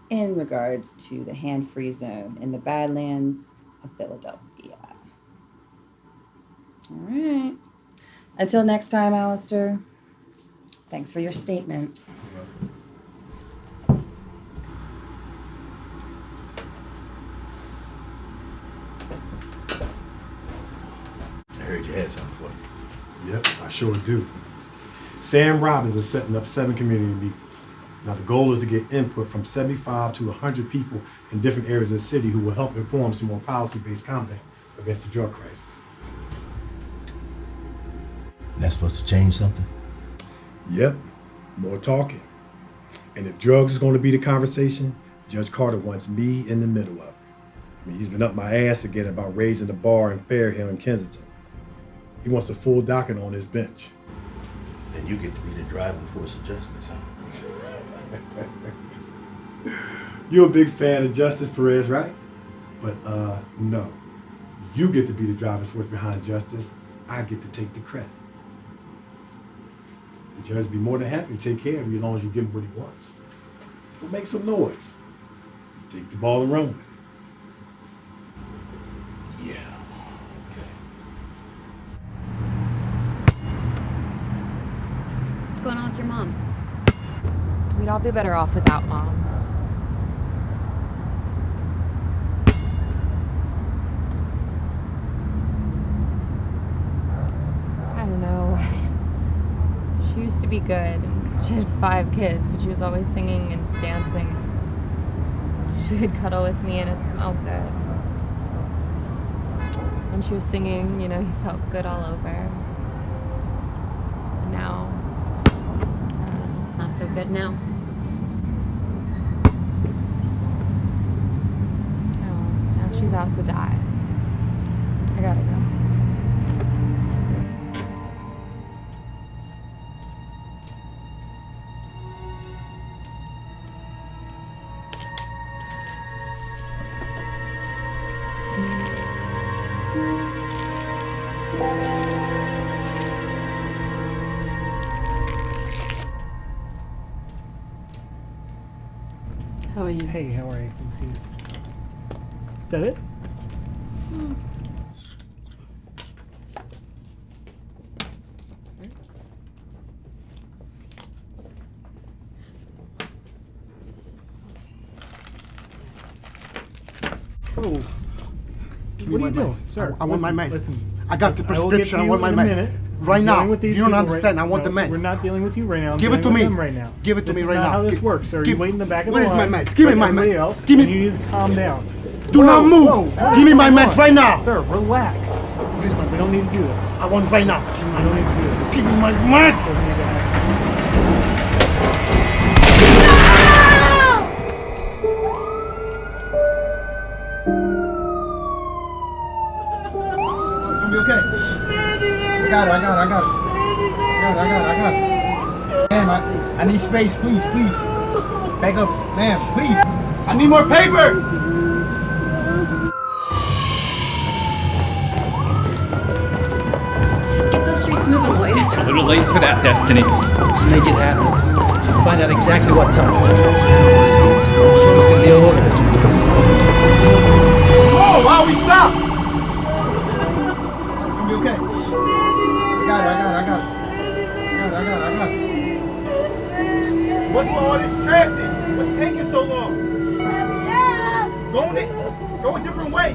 in regards to the hand-free zone in the Badlands of Philadelphia. All right. Until next time, Alistair. Thanks for your statement. I heard you had something for me. Yep, I sure do. Sam Robbins is setting up 7 community meetings. Now the goal is to get input from 75 to 100 people in different areas of the city who will help inform some more policy-based combat against the drug crisis. That's supposed to change something? Yep, more talking. And if drugs is going to be the conversation, Judge Carter wants me in the middle of it. I mean, he's been up my ass again about raising the bar in Fairhill and Kensington. He wants a full docket on his bench. Then you get to be the driving force of justice, huh? You're a big fan of Justice Perez, right? But no. You get to be the driving force behind justice. I get to take the credit. The judge will be more than happy to take care of you as long as you give him what he wants. So make some noise. Take the ball and run with it. Yeah. What's going on with your mom? We'd all be better off without moms. I don't know. She used to be good. She had 5 kids, but she was always singing and dancing. She would cuddle with me and it smelled good. When she was singing, you know, you felt good all over. And now, not so good now. Now she's out to die. I gotta go. How are you? Hey, how are you? Good to see you. Is that it? Oh. Give me What are my you doing, meds. sir? I want my meds. Listen, I got the prescription. I want my meds. Right I'm now. dealing with these You don't people understand. I want no, the meds. We're not dealing with you right now. I'm Give it to dealing with me. them right now. Give it to me right This is not now. how this works, sir. Give- You wait in the back of Where the is line. my meds? Give me like my everybody meds. else, Give me- and you need to calm down. Do not move. Give me my meds right now. Sir, relax. We don't need to do this. I want right now. Give me my We don't need meds. to do this. Give me my meds. Doesn't need to happen. Gonna be okay. I got it. Ma'am, I need space, please. Back up, ma'am, please. I need more paper. Get those streets moving, Lloyd. It's a little late for that, Destiny. Let's make it happen. We'll find out exactly what Tuck's I'm sure he's gonna be all over this one. Whoa, why we stop? Gonna be okay. I got it. What's all this traffic? What's taking so long? Go a different way.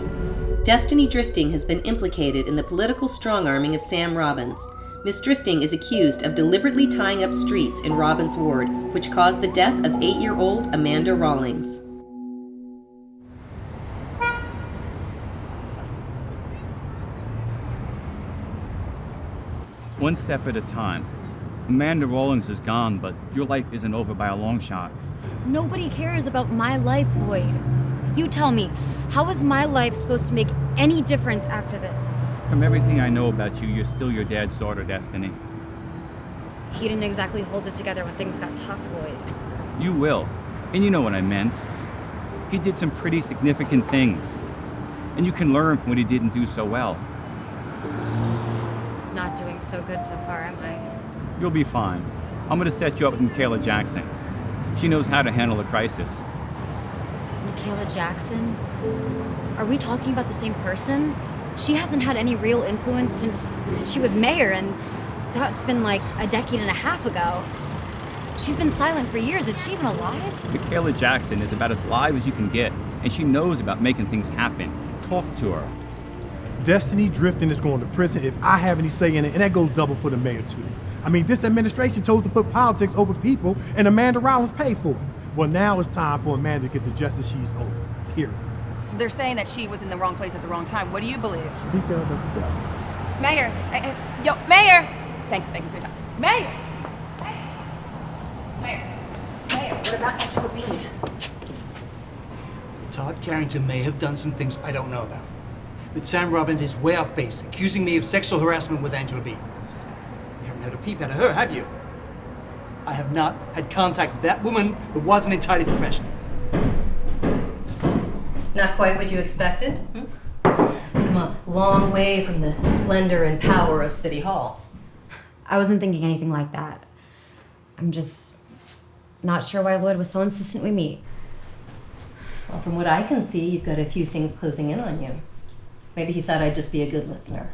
Destiny Drifting has been implicated in the political strong-arming of Sam Robbins. Miss Drifting is accused of deliberately tying up streets in Robbins' ward, which caused the death of 8-year-old Amanda Rawlings. One step at a time. Amanda Rawlings is gone, but your life isn't over by a long shot. Nobody cares about my life, Lloyd. You tell me, how is my life supposed to make any difference after this? From everything I know about you, you're still your dad's daughter, Destiny. He didn't exactly hold it together when things got tough, Lloyd. You will. And you know what I meant. He did some pretty significant things. And you can learn from what he didn't do so well. Not doing so good so far, am I? You'll be fine. I'm gonna set you up with Michaela Jackson. She knows how to handle a crisis. Michaela Jackson? Are we talking about the same person? She hasn't had any real influence since she was mayor, and that's been like a decade and a half ago. She's been silent for years. Is she even alive? Michaela Jackson is about as live as you can get, and she knows about making things happen. Talk to her. Destiny Drifting is going to prison if I have any say in it, and that goes double for the mayor too. I mean, this administration chose to put politics over people, and Amanda Rawlings paid for it. Well, now it's time for Amanda to get the justice she's owed. Period. They're saying that she was in the wrong place at the wrong time. What do you believe? Speak up of the devil. Mayor! Yo, Mayor! Thank you for your time. Mayor! Mayor, what about extra beef? Todd Carrington may have done some things I don't know about. But Sam Robbins is way off base, accusing me of sexual harassment with Angela B. You haven't heard a peep out of her, have you? I have not had contact with that woman, but wasn't entirely professional. Not quite what you expected? Come a long way from the splendor and power of City Hall. I wasn't thinking anything like that. I'm just not sure why Lloyd was so insistent we meet. Well, from what I can see, you've got a few things closing in on you. Maybe he thought I'd just be a good listener.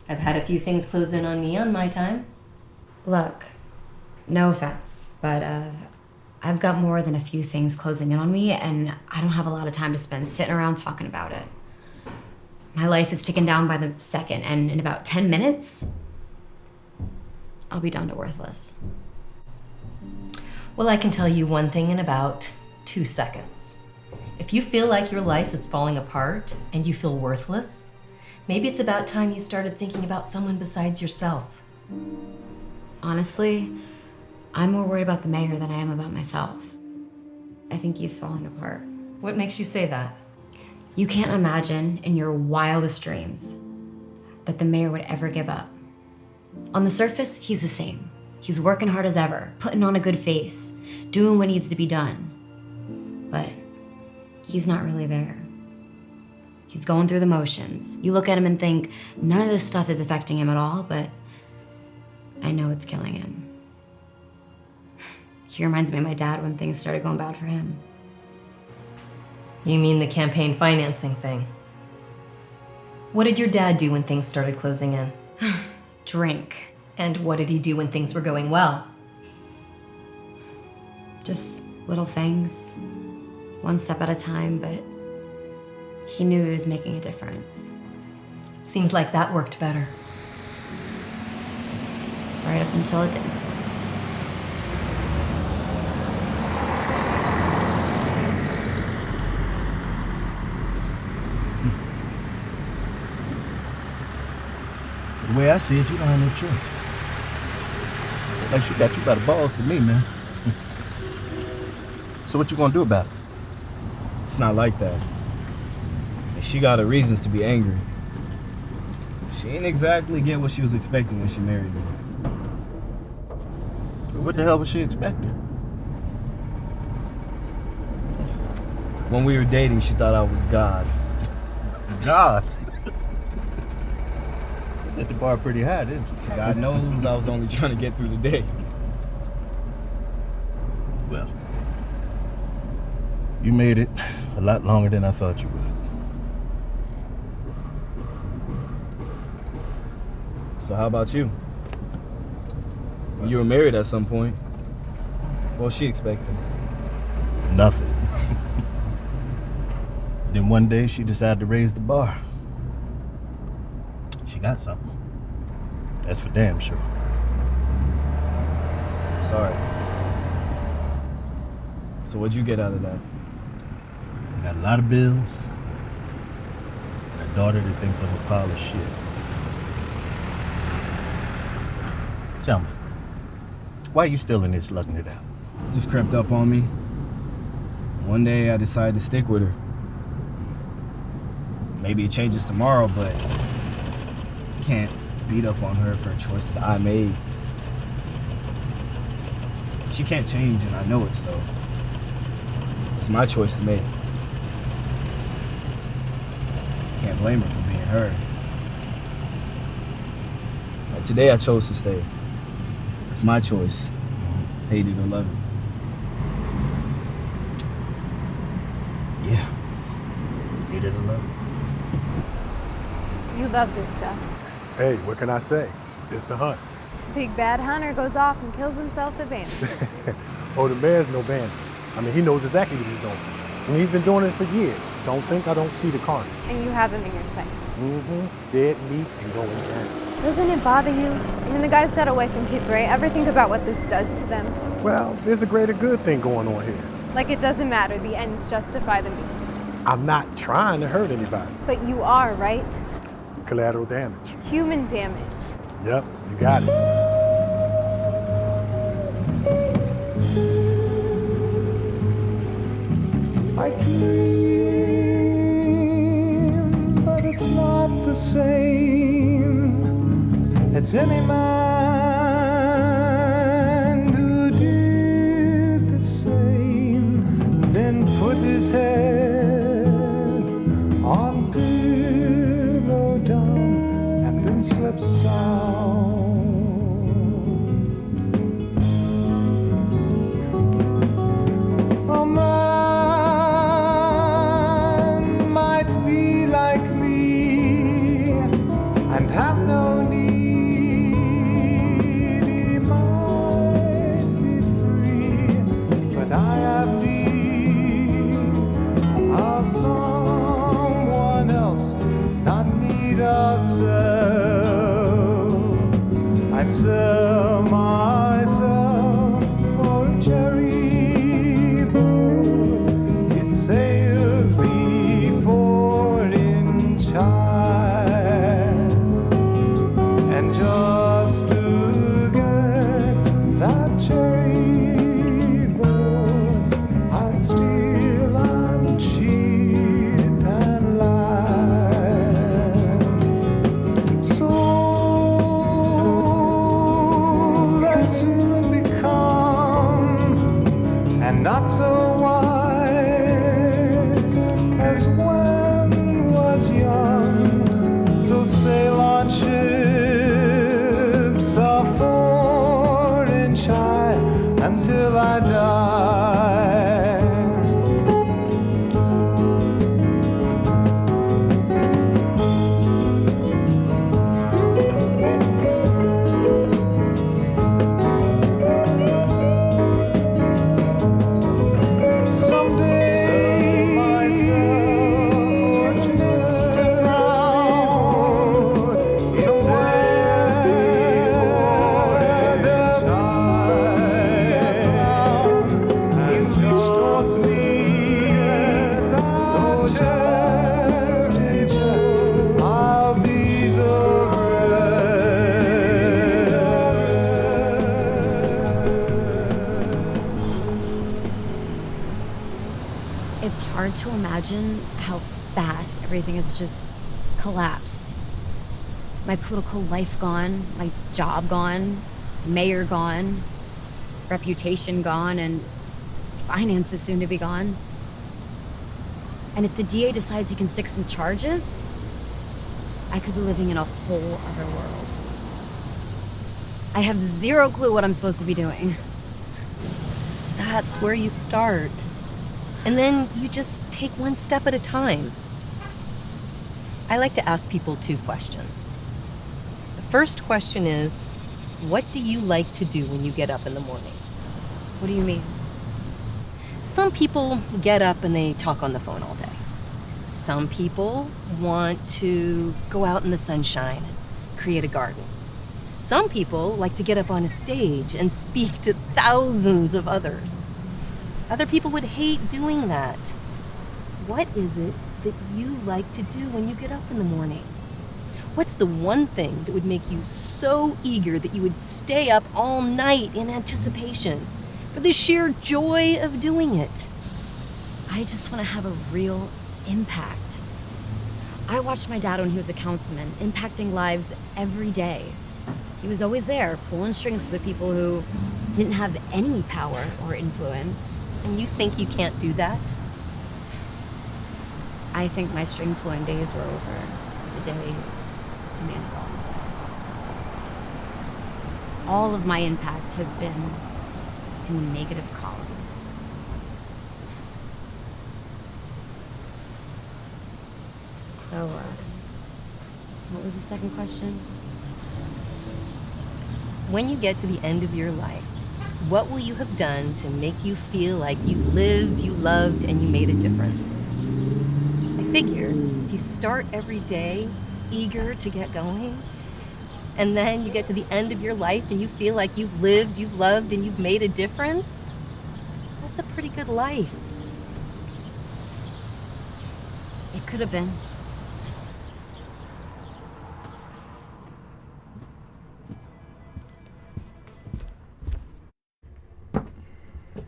I've had a few things close in on me on my time. Look, no offense, but I've got more than a few things closing in on me, and I don't have a lot of time to spend sitting around talking about it. My life is ticking down by the second, and in about 10 minutes, I'll be down to worthless. Well, I can tell you one thing in about 2 seconds. If you feel like your life is falling apart and you feel worthless, maybe it's about time you started thinking about someone besides yourself. Honestly, I'm more worried about the mayor than I am about myself. I think he's falling apart. What makes you say that? You can't imagine in your wildest dreams that the mayor would ever give up. On the surface, he's the same. He's working hard as ever, putting on a good face, doing what needs to be done. But he's not really there. He's going through the motions. You look at him and think, none of this stuff is affecting him at all, but I know it's killing him. He reminds me of my dad when things started going bad for him. You mean the campaign financing thing? What did your dad do when things started closing in? Drink. And what did he do when things were going well? Just little things, one step at a time, but he knew he was making a difference. Seems like that worked better. Right up until it didn't. The way I see it, you don't have no choice. Like she got you by the balls to me, man. So what you gonna do about it? It's not like that. And she got her reasons to be angry. She ain't exactly get what she was expecting when she married me. What the hell was she expecting? When we were dating, she thought I was God. God? You set the bar pretty high, didn't you? God knows I was only trying to get through the day. Well, you made it a lot longer than I thought you would. So how about you? When you were married at some point, what was she expecting? Nothing. Then one day she decided to raise the bar. She got something. That's for damn sure. Sorry. So what'd you get out of that? I got a lot of bills and a daughter that thinks I'm a pile of shit. Tell me, why are you still in here slugging it out? Just crept up on me. One day I decided to stick with her. Maybe it changes tomorrow, but I can't beat up on her for a choice that I made. She can't change, and I know it, so it's my choice to make. Can't blame her for being her. But today I chose to stay. It's my choice. Hate it or love it. Yeah. Hate it or love it. You love this stuff. Hey, what can I say? It's the hunt. Big bad hunter goes off and kills himself at bandits. Oh, the mayor's no bandit. I mean, he knows exactly what he's doing. And he's been doing it for years. Don't think I don't see the carnage. And you have him in your sights. Mm-hmm. Dead meat and going down. Doesn't it bother you? I mean, the guy's got a wife and kids, right? Ever think about what this does to them? Well, there's a greater good thing going on here. Like it doesn't matter. The ends justify the means. I'm not trying to hurt anybody. But you are, right? Collateral damage. Human damage. Yep, you got it. I dream, but it's not the same as any man who did the same, then put his head on pillow down and then slept sound. A man might be like me and have no need. He might be free, but I have need of someone else, not need of self. I'd sell myself for a cherry boat. It sails before in China, and just to get that cherry boat, I'd steal and cheat and lie. So I soon become, and not so wise as when was young. So sail on ships of 4 inch high until I die. It's hard to imagine how fast everything has just collapsed. My political life gone, my job gone, mayor gone, reputation gone, and finances soon to be gone. And if the DA decides he can stick some charges, I could be living in a whole other world. I have zero clue what I'm supposed to be doing. That's where you start. And then you just take one step at a time. I like to ask people 2 questions. The first question is, what do you like to do when you get up in the morning? What do you mean? Some people get up and they talk on the phone all day. Some people want to go out in the sunshine and create a garden. Some people like to get up on a stage and speak to thousands of others. Other people would hate doing that. What is it that you like to do when you get up in the morning? What's the one thing that would make you so eager that you would stay up all night in anticipation for the sheer joy of doing it? I just want to have a real impact. I watched my dad when he was a councilman, impacting lives every day. He was always there, pulling strings for the people who didn't have any power or influence. And you think you can't do that? I think my string pulling days were over the day Emmanuel was dead. All of my impact has been in the negative column. So, what was the second question? When you get to the end of your life, what will you have done to make you feel like you lived, you loved, and you made a difference? I figure if you start every day eager to get going, and then you get to the end of your life and you feel like you've lived, you've loved, and you've made a difference, that's a pretty good life. It could have been.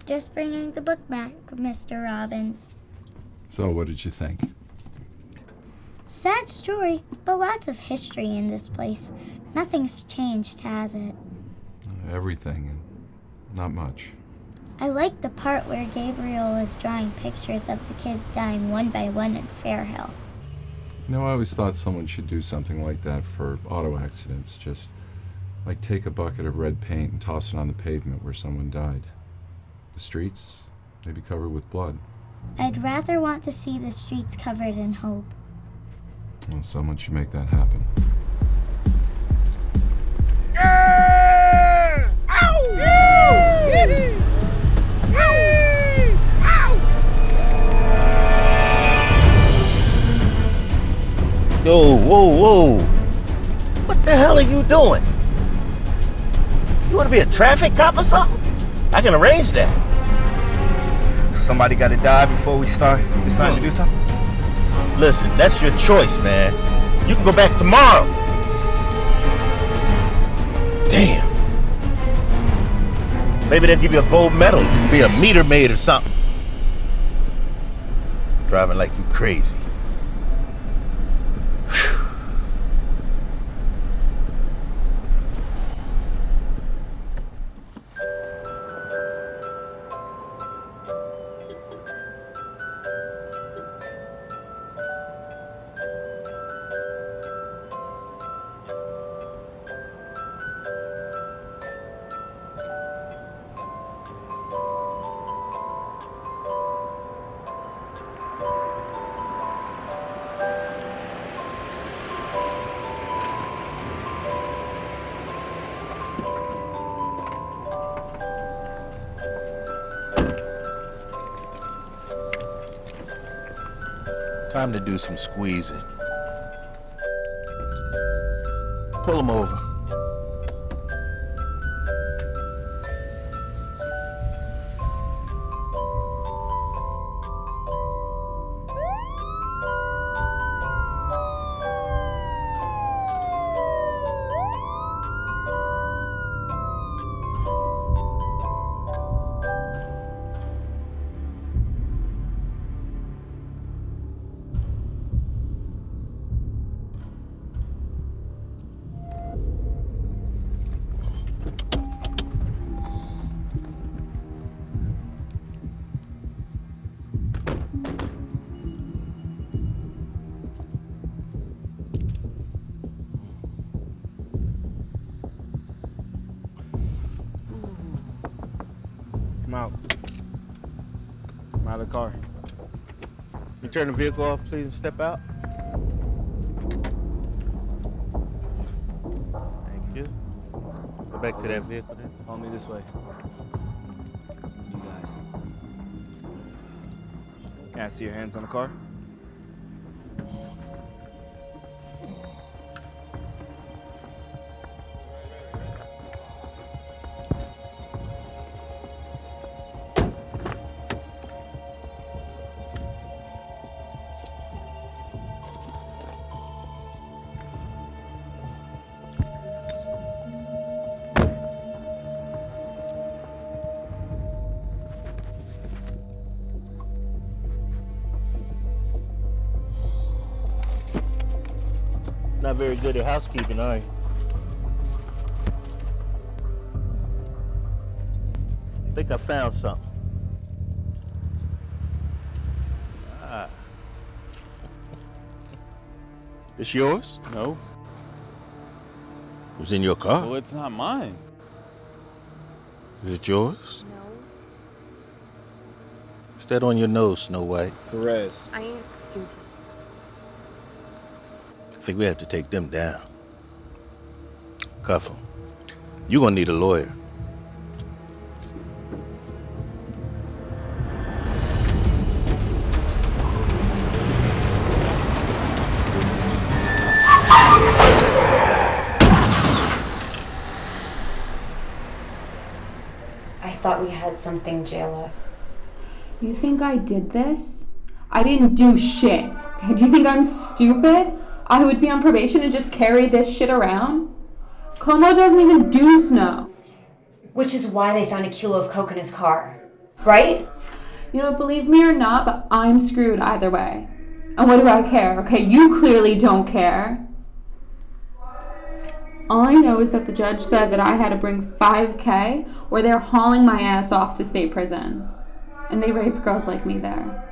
Just bringing the book back, Mr. Robbins. So, what did you think? Sad story, but lots of history in this place. Nothing's changed, has it? Everything, and not much. I like the part where Gabriel is drawing pictures of the kids dying one by one in Fairhill. You know, I always thought someone should do something like that for auto accidents. Just, like, take a bucket of red paint and toss it on the pavement where someone died. The streets, they'd be covered with blood. I'd rather want to see the streets covered in hope. Well, someone should make that happen. Yo, whoa. What the hell are you doing? You want to be a traffic cop or something? I can arrange that. Somebody gotta die before we start deciding to do something? Listen, that's your choice, man. You can go back tomorrow. Damn. Maybe they'll give you a gold medal. You can be a meter maid or something. Driving like you crazy. Time to do some squeezing. Pull him over. Come out. Come out of the car. You turn the vehicle off, please, and step out. Thank you. Go back to that vehicle then. Follow me this way. You guys. Can I see your hands on the car? Not very good at housekeeping, are you? I think I found something. Ah. It's yours? No. It was in your car? Well, it's not mine. Is it yours? No. What's that on your nose, Snow White? Perez. I ain't stupid. I think we have to take them down. Cuff them. You're gonna need a lawyer. I thought we had something, Jayla. You think I did this? I didn't do shit. Okay? Do you think I'm stupid? I would be on probation and just carry this shit around? Como doesn't even do snow. Which is why they found a kilo of coke in his car, right? You don't believe me or not, but I'm screwed either way. And what do I care? Okay, you clearly don't care. All I know is that the judge said that I had to bring $5,000 or they're hauling my ass off to state prison. And they rape girls like me there.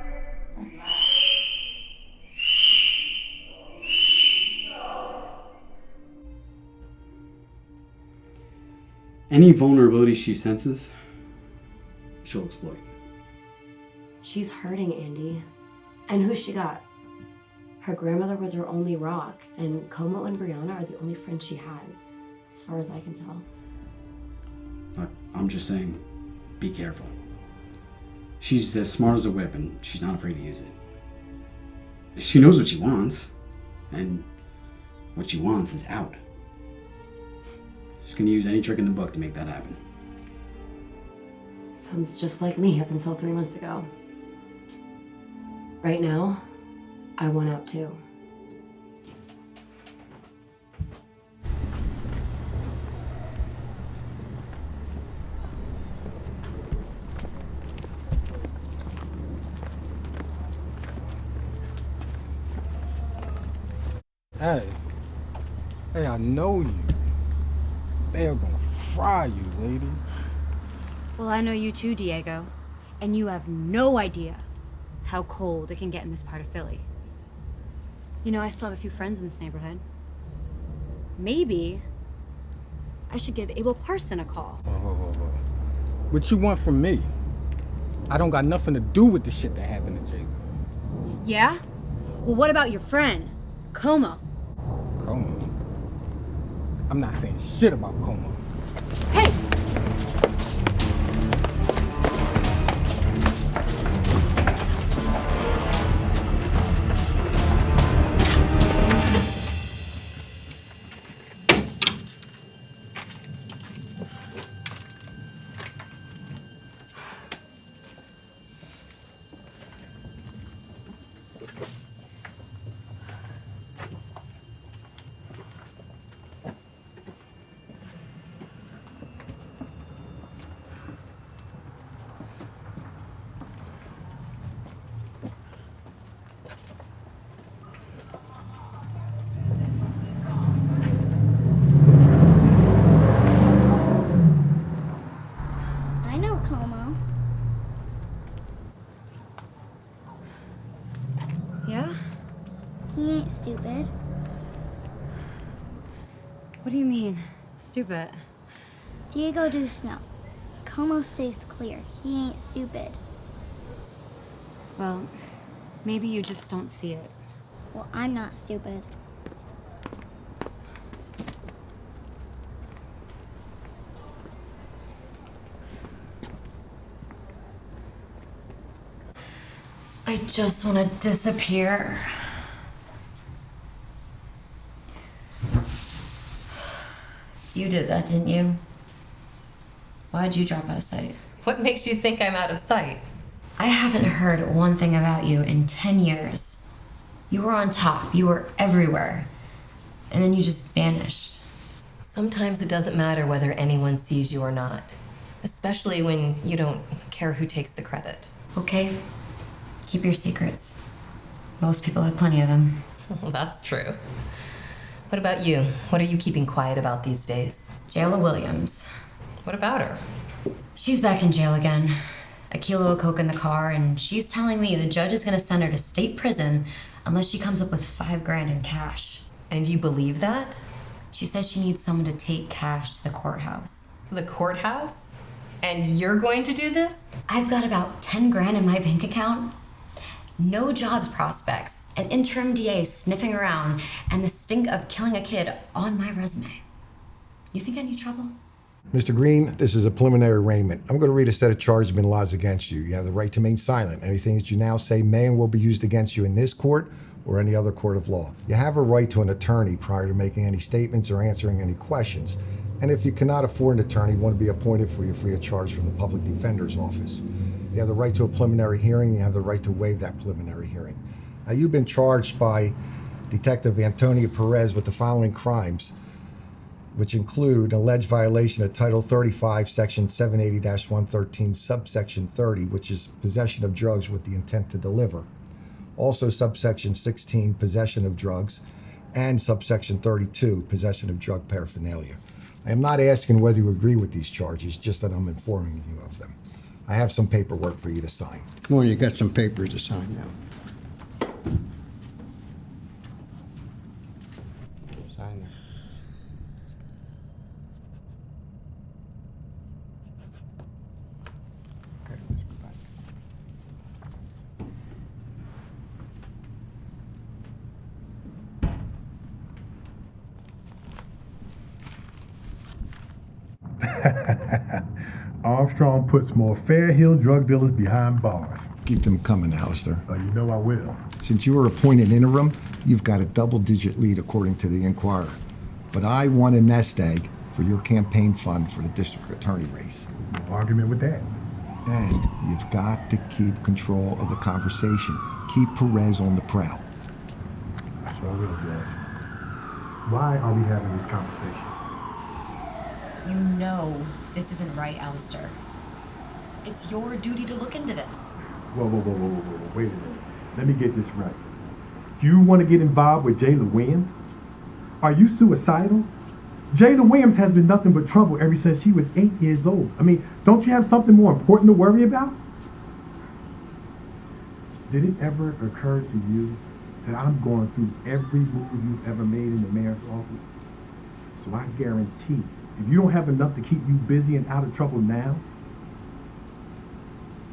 Any vulnerability she senses, she'll exploit. She's hurting, Andy. And who she got? Her grandmother was her only rock, and Como and Brianna are the only friends she has, as far as I can tell. Look, I'm just saying, be careful. She's as smart as a whip, and she's not afraid to use it. She knows what she wants, and what she wants is out. She's gonna use any trick in the book to make that happen. Sounds just like me up until 3 months ago. Right now, I want out too. Hey, I know you. They are gonna fry you, lady. Well, I know you too, Diego. And you have no idea how cold it can get in this part of Philly. You know, I still have a few friends in this neighborhood. Maybe I should give Abel Parson a call. Whoa. What you want from me? I don't got nothing to do with the shit that happened to Jay. Yeah? Well, what about your friend, Como? Como? I'm not saying shit about Como. Hey! I know Como. Yeah? He ain't stupid. What do you mean? Stupid. Diego do snow. Como stays clear. He ain't stupid. Well, maybe you just don't see it. Well, I'm not stupid. I just want to disappear. You did that, didn't you? Why'd you drop out of sight? What makes you think I'm out of sight? I haven't heard one thing about you in 10 years. You were on top, you were everywhere, and then you just vanished. Sometimes it doesn't matter whether anyone sees you or not, especially when you don't care who takes the credit. Okay? Keep your secrets. Most people have plenty of them. Well, that's true. What about you? What are you keeping quiet about these days? Jayla Williams. What about her? She's back in jail again. A kilo of coke in the car, and she's telling me the judge is gonna send her to state prison unless she comes up with $5,000 in cash. And you believe that? She says she needs someone to take cash to the courthouse. The courthouse? And you're going to do this? I've got about $10,000 in my bank account. No jobs prospects, an interim DA sniffing around, and the stink of killing a kid on my resume. You think I need trouble? Mr. Green, this is a preliminary arraignment. I'm going to read a set of charges been lodged against you. You have the right to remain silent. Anything that you now say may and will be used against you in this court or any other court of law. You have a right to an attorney prior to making any statements or answering any questions. And if you cannot afford an attorney, one to be appointed for you free of charge from the public defender's office. You have the right to a preliminary hearing. You have the right to waive that preliminary hearing. Now, you've been charged by Detective Antonio Perez with the following crimes, which include alleged violation of Title 35, Section 780-113, subsection 30, which is possession of drugs with the intent to deliver. Also subsection 16, possession of drugs, and subsection 32, possession of drug paraphernalia. I am not asking whether you agree with these charges, just that I'm informing you of them. I have some paperwork for you to sign. Come on, you got some papers to sign now. Sign there. Okay, let's go back. Armstrong puts more Fairhill drug dealers behind bars. Keep them coming, Alistair. You know I will. Since you were appointed interim, you've got a double-digit lead according to the Inquirer. But I won a nest egg for your campaign fund for the district attorney race. No argument with that. And you've got to keep control of the conversation. Keep Perez on the prowl. I sure will, Judge. Why are we having this conversation? You know this isn't right, Alistair. It's your duty to look into this. Whoa, wait a minute. Let me get this right. Do you want to get involved with Jayla Williams? Are you suicidal? Jayla Williams has been nothing but trouble ever since she was 8 years old. I mean, don't you have something more important to worry about? Did it ever occur to you that I'm going through every move you've ever made in the mayor's office? So I guarantee, if you don't have enough to keep you busy and out of trouble now,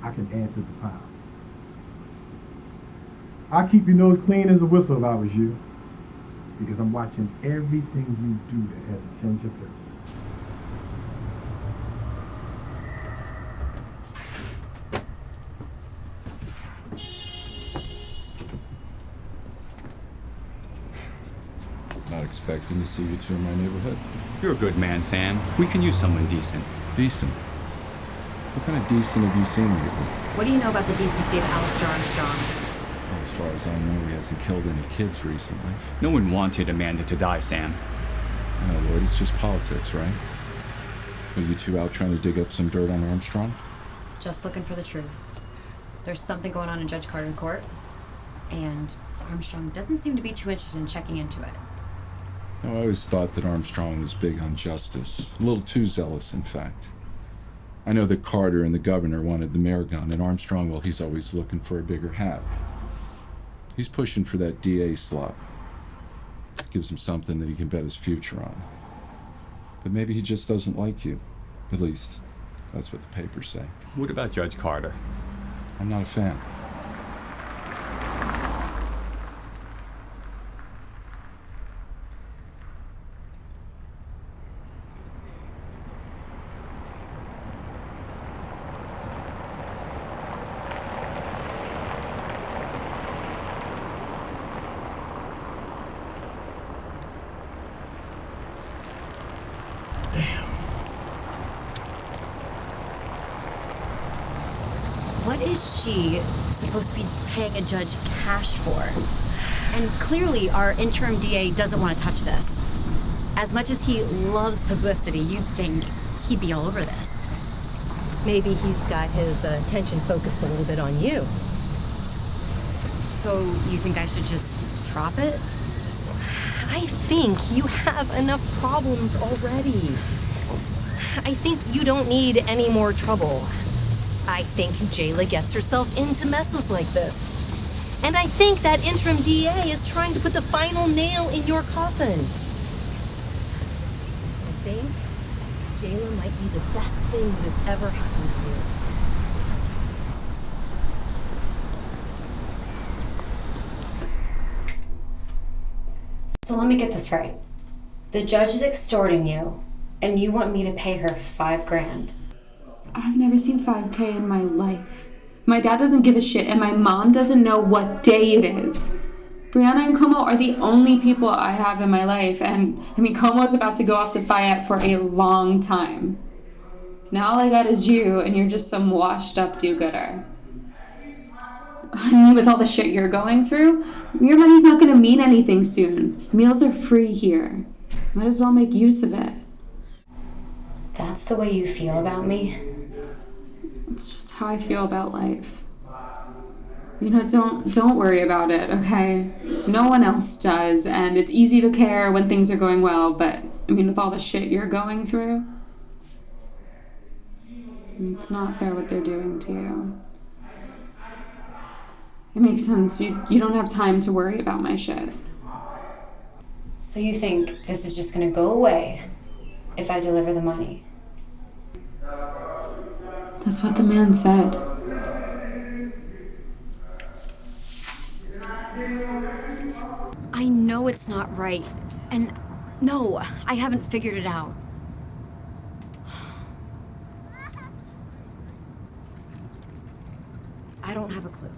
I can add to the pile. I'll keep your nose clean as a whistle if I was you, because I'm watching everything you do that has a tinge of dirt. Not expecting to see you two in my neighborhood. You're a good man, Sam. We can use someone decent. Decent? What kind of decent have you seen lately? What do you know about the decency of Alistair Armstrong? Well, as far as I know, he hasn't killed any kids recently. No one wanted Amanda to die, Sam. No, Lloyd, it's just politics, right? Are you two out trying to dig up some dirt on Armstrong? Just looking for the truth. There's something going on in Judge Carter Court, and Armstrong doesn't seem to be too interested in checking into it. No, I always thought that Armstrong was big on justice. A little too zealous, in fact. I know that Carter and the governor wanted the mayor gun, and Armstrong, well, he's always looking for a bigger hat. He's pushing for that DA slot. Gives him something that he can bet his future on. But maybe he just doesn't like you. At least, that's what the papers say. What about Judge Carter? I'm not a fan. What is she supposed to be paying a judge cash for? And clearly our interim DA doesn't want to touch this. As much as he loves publicity, you'd think he'd be all over this. Maybe he's got his attention focused a little bit on you. So you think I should just drop it? I think you have enough problems already. I think you don't need any more trouble. I think Jayla gets herself into messes like this. And I think that interim DA is trying to put the final nail in your coffin. I think Jayla might be the best thing that has ever happened to you. So let me get this right. The judge is extorting you, and you want me to pay her $5,000. I've never seen $5,000 in my life. My dad doesn't give a shit, and my mom doesn't know what day it is. Brianna and Como are the only people I have in my life, and Como's about to go off to Fayette for a long time. Now all I got is you, and you're just some washed up do-gooder. With all the shit you're going through, your money's not gonna mean anything soon. Meals are free here. Might as well make use of it. That's the way you feel about me? It's just how I feel about life. Don't worry about it, okay? No one else does, and it's easy to care when things are going well, but with all the shit you're going through, it's not fair what they're doing to you. It makes sense. You don't have time to worry about my shit. So you think this is just gonna go away if I deliver the money? That's what the man said. I know it's not right. And no, I haven't figured it out. I don't have a clue.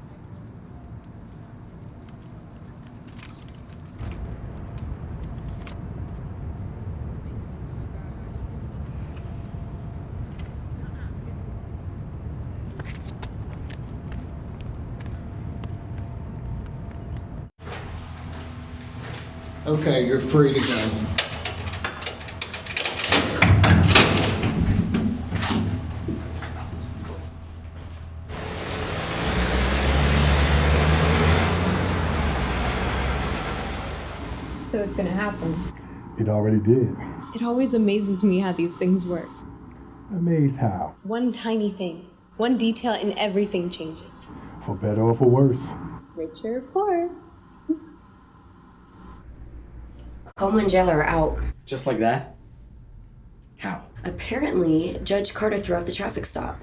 Okay, you're free to go. So it's gonna happen. It already did. It always amazes me how these things work. Amazed how? One tiny thing, one detail, and everything changes. For better or for worse. Rich or poor. Como and Jayla are out. Just like that? How? Apparently, Judge Carter threw out the traffic stop.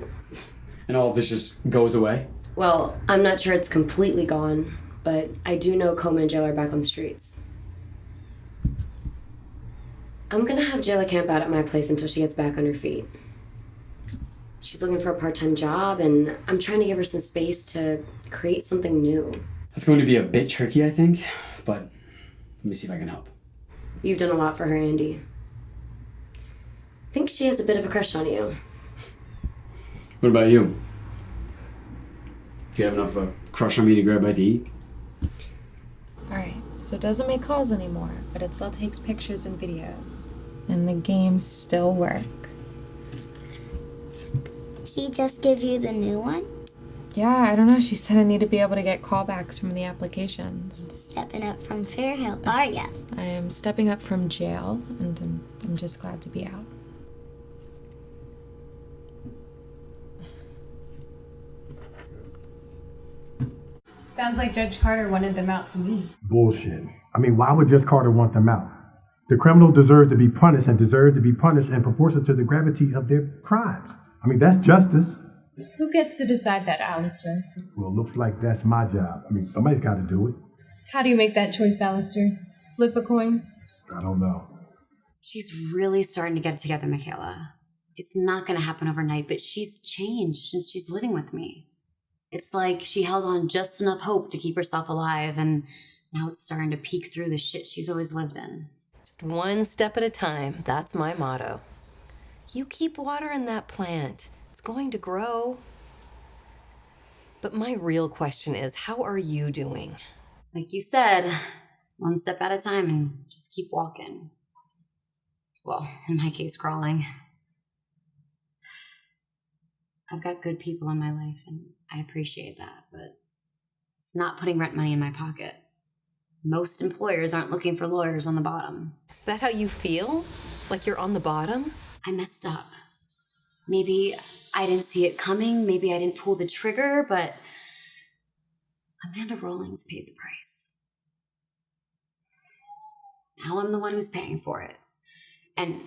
And all of this just goes away? Well, I'm not sure it's completely gone, but I do know Como and Jayla are back on the streets. I'm gonna have Jayla camp out at my place until she gets back on her feet. She's looking for a part-time job, and I'm trying to give her some space to create something new. That's going to be a bit tricky, I think, but let me see if I can help. You've done a lot for her, Andy. I think she has a bit of a crush on you. What about you? Do you have enough of a crush on me to grab bite to eat? Alright, so it doesn't make calls anymore, but it still takes pictures and videos. And the games still work. She just give you the new one? Yeah, I don't know. She said I need to be able to get callbacks from the applications. Stepping up from Fairhill, are ya? I am stepping up from jail, and I'm just glad to be out. Sounds like Judge Carter wanted them out to me. Bullshit. Why would Judge Carter want them out? The criminal deserves to be punished and deserves to be punished in proportion to the gravity of their crimes. That's justice. Who gets to decide that, Alistair? Well, looks like that's my job. Somebody's got to do it. How do you make that choice, Alistair? Flip a coin? I don't know. She's really starting to get it together, Michaela. It's not going to happen overnight, but she's changed since she's living with me. It's like she held on just enough hope to keep herself alive, and now it's starting to peek through the shit she's always lived in. Just one step at a time. That's my motto. You keep watering that plant. It's going to grow. But my real question is, how are you doing? Like you said, one step at a time and just keep walking. Well, in my case, crawling. I've got good people in my life, and I appreciate that, but it's not putting rent money in my pocket. Most employers aren't looking for lawyers on the bottom. Is that how you feel? Like you're on the bottom? I messed up. Maybe I didn't see it coming, maybe I didn't pull the trigger, but Amanda Rawlings paid the price. Now I'm the one who's paying for it. And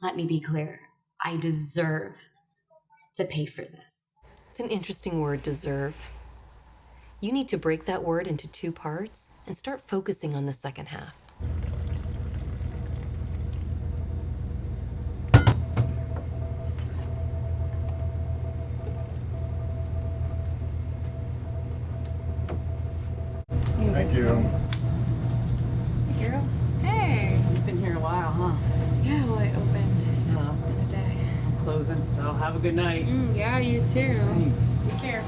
let me be clear, I deserve to pay for this. It's an interesting word, deserve. You need to break that word into 2 parts and start focusing on the second half. Thank you. Hey, girl. Hey. You've been here a while, huh? Yeah, well, I opened, so it's been a day. I'm closing, so have a good night. Yeah, you too. Thanks. Take care.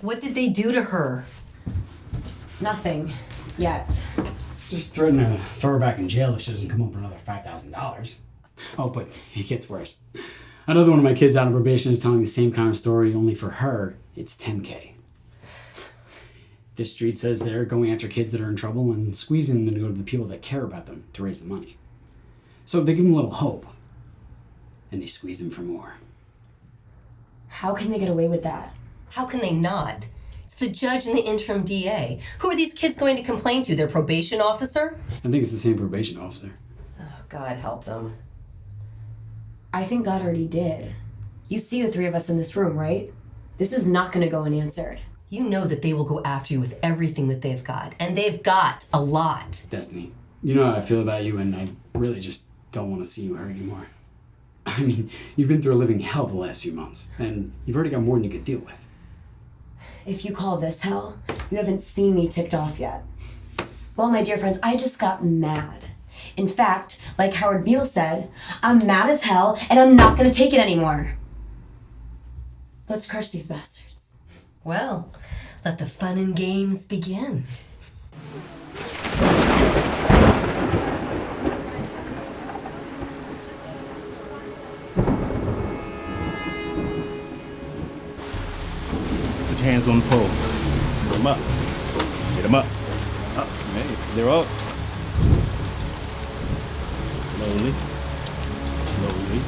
What did they do to her? Nothing. Yet. Just threatening to throw her back in jail if she doesn't come up with another $5,000. Oh, but it gets worse. Another one of my kids out on probation is telling the same kind of story, only for her, it's $10K. This street says they're going after kids that are in trouble and squeezing them to go to the people that care about them to raise the money. So they give them a little hope, and they squeeze them for more. How can they get away with that? How can they not? It's the judge and the interim DA. Who are these kids going to complain to? Their probation officer? I think it's the same probation officer. Oh, God help them. I think God already did. You see the 3 of us in this room, right? This is not going to go unanswered. You know that they will go after you with everything that they've got. And they've got a lot. Destiny, you know how I feel about you, and I really just don't want to see you hurt anymore. I mean, you've been through a living hell the last few months, and you've already got more than you could deal with. If you call this hell, you haven't seen me ticked off yet. Well, my dear friends, I just got mad. In fact, like Howard Beale said, I'm mad as hell and I'm not gonna take it anymore. Let's crush these bastards. Well, let the fun and games begin. Put your hands on the pole. Get them up. Get them up. Up. Hey, they're up. Slowly. Slowly.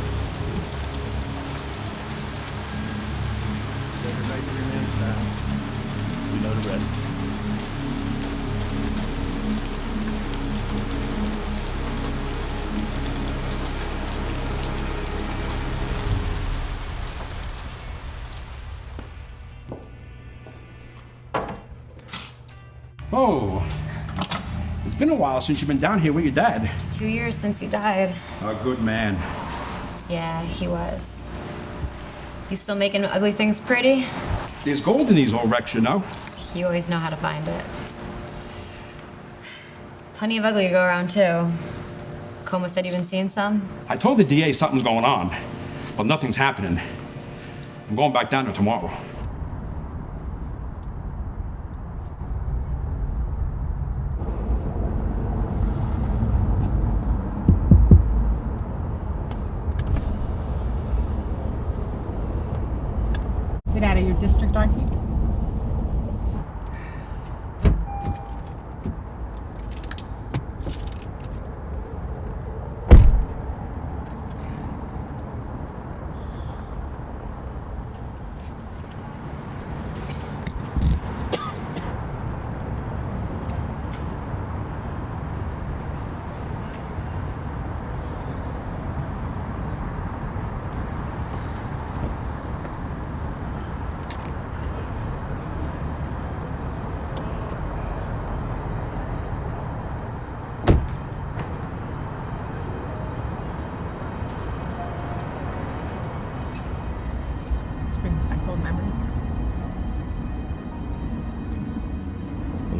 Everybody get your hands down. You know the rest. Oh, it's been a while since you've been down here with your dad. 2 years since he died. A good man. Yeah, he was. You still making ugly things pretty? There's gold in these old wrecks, you know. You always know how to find it. Plenty of ugly to go around, too. Como said you've been seeing some? I told the DA something's going on, but nothing's happening. I'm going back down there tomorrow. Get out of your district, aren't you?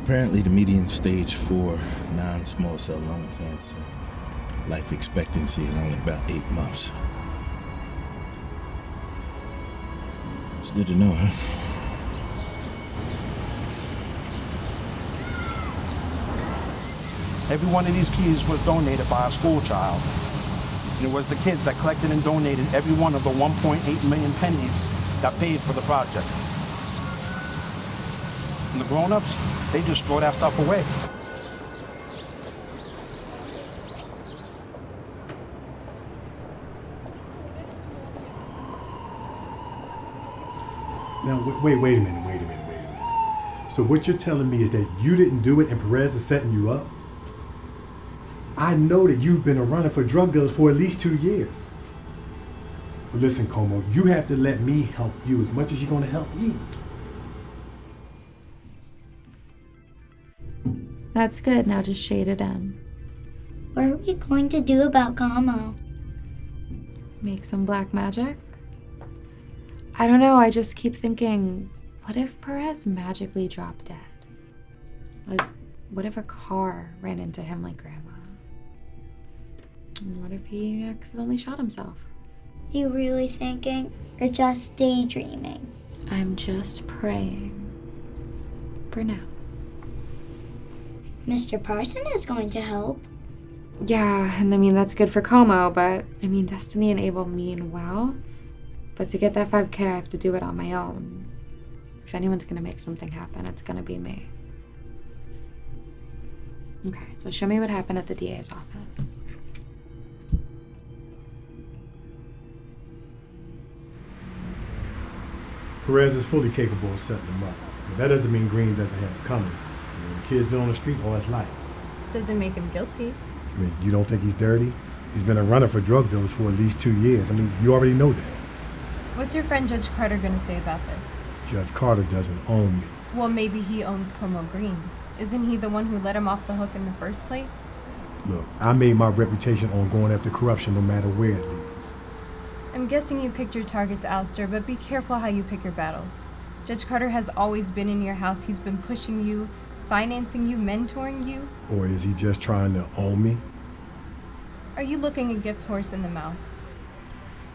Apparently the median stage 4 non-small cell lung cancer. Life expectancy is only about 8 months. It's good to know, huh? Every one of these keys was donated by a school child. And it was the kids that collected and donated every one of the 1.8 million pennies that paid for the project. And the grown-ups, they just throw that stuff away. Now, wait a minute. So what you're telling me is that you didn't do it and Perez is setting you up? I know that you've been a runner for drug dealers for at least 2 years. But listen, Como, you have to let me help you as much as you're going to help me. That's good. Now just shade it in. What are we going to do about Como? Make some black magic? I don't know. I just keep thinking, what if Perez magically dropped dead? Like, what if a car ran into him like Grandma? And what if he accidentally shot himself? You really thinking, or just daydreaming? I'm just praying. For now. Mr. Parson is going to help. Yeah, and I mean, that's good for Como, but I mean, Destiny and Abel mean well. But to get that 5K, I have to do it on my own. If anyone's gonna make something happen, it's gonna be me. Okay, so show me what happened at the DA's office. Perez is fully capable of setting them up. But that doesn't mean Green doesn't have it coming. I mean, the kid's been on the street all his life. Doesn't make him guilty. I mean, you don't think he's dirty? He's been a runner for drug dealers for at least 2 years. I mean, you already know that. What's your friend Judge Carter gonna say about this? Judge Carter doesn't own me. Well, maybe he owns Como Green. Isn't he the one who let him off the hook in the first place? Look, I made my reputation on going after corruption no matter where it leads. I'm guessing you picked your targets, Alistair, but be careful how you pick your battles. Judge Carter has always been in your house. He's been pushing you, financing you, mentoring you. Or is he just trying to own me? Are you looking a gift horse in the mouth?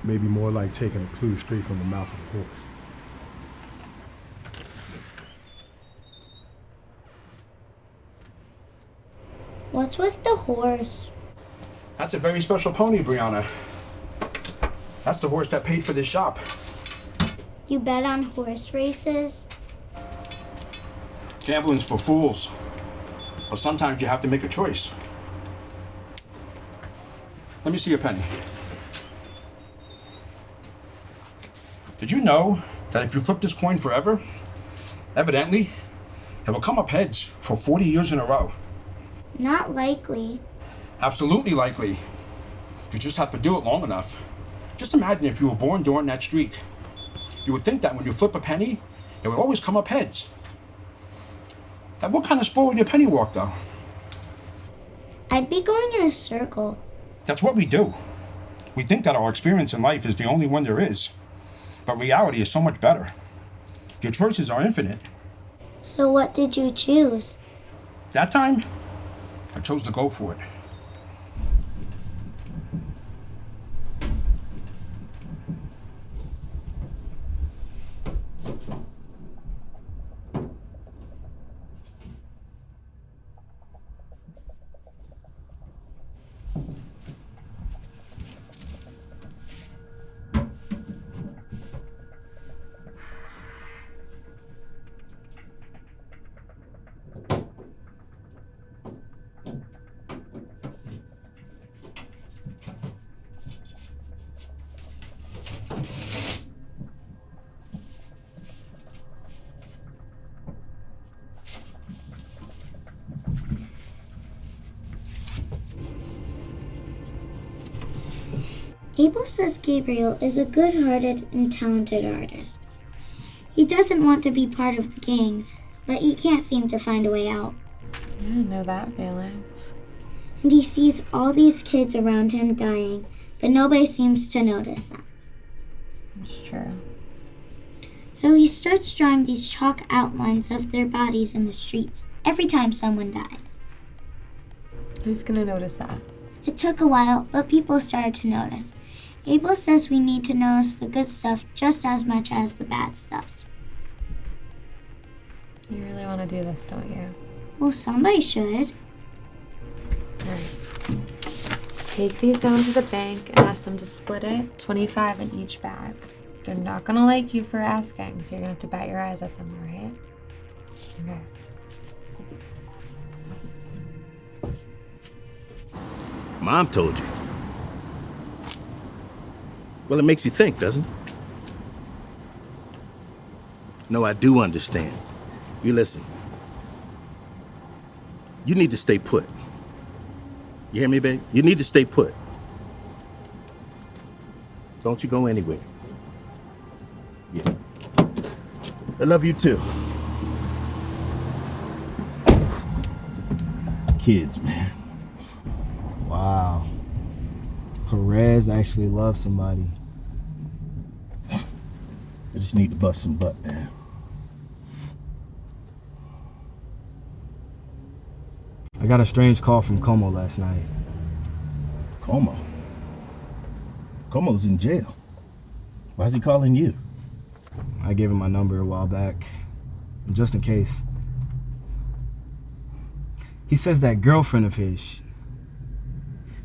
Maybe more like taking a clue straight from the mouth of a horse. What's with the horse? That's a very special pony, Brianna. That's the horse that paid for this shop. You bet on horse races? Gambling's for fools. But sometimes you have to make a choice. Let me see your penny. Did you know that if you flip this coin forever, evidently, it will come up heads for 40 years in a row? Not likely. Absolutely likely. You just have to do it long enough. Just imagine if you were born during that streak. You would think that when you flip a penny, it would always come up heads. Now, what kind of sport would your penny walk, though? I'd be going in a circle. That's what we do. We think that our experience in life is the only one there is. But reality is so much better. Your choices are infinite. So what did you choose? That time, I chose to go for it. Abel says Gabriel is a good-hearted and talented artist. He doesn't want to be part of the gangs, but he can't seem to find a way out. Yeah, I know that feeling. And he sees all these kids around him dying, but nobody seems to notice them. It's true. So he starts drawing these chalk outlines of their bodies in the streets every time someone dies. Who's gonna notice that? It took a while, but people started to notice. Abel says we need to notice the good stuff just as much as the bad stuff. You really want to do this, don't you? Well, somebody should. Alright. Take these down to the bank and ask them to split it 25 in each bag. They're not gonna like you for asking, so you're gonna have to bat your eyes at them, alright? Okay. Mom told you. Well, it makes you think, doesn't it? No, I do understand. You listen. You need to stay put. You hear me, babe? You need to stay put. Don't you go anywhere. Yeah. I love you too. Kids, man. Wow. Perez actually loves somebody. I just need to bust some butt, man. I got a strange call from Como last night. Como? Como's in jail. Why's he calling you? I gave him my number a while back, just in case. He says that girlfriend of his,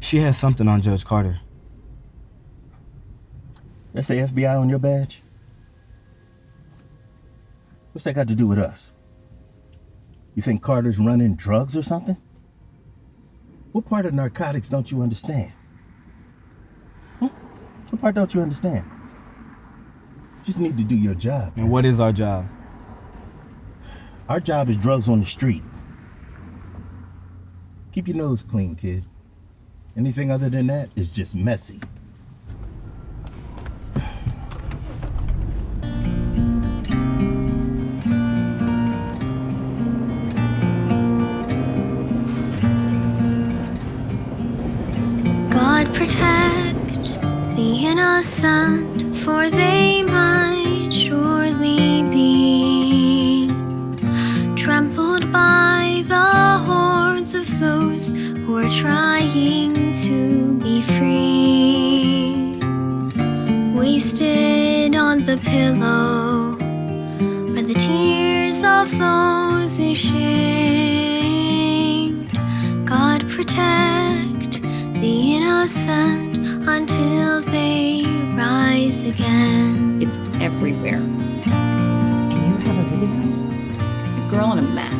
she has something on Judge Carter. That's the FBI on your badge? What's that got to do with us? You think Carter's running drugs or something? What part of narcotics don't you understand? What part don't you understand? Just need to do your job. And what is our job? Our job is drugs on the street. Keep your nose clean, kid. Anything other than that is just messy. God protect the innocent, for they might surely be trampled by the hordes of those who are trying to be free. Wasted on the pillow are the tears of those ashamed. God protect the innocent until they rise again. It's everywhere. Can you have a video? A girl in a mask.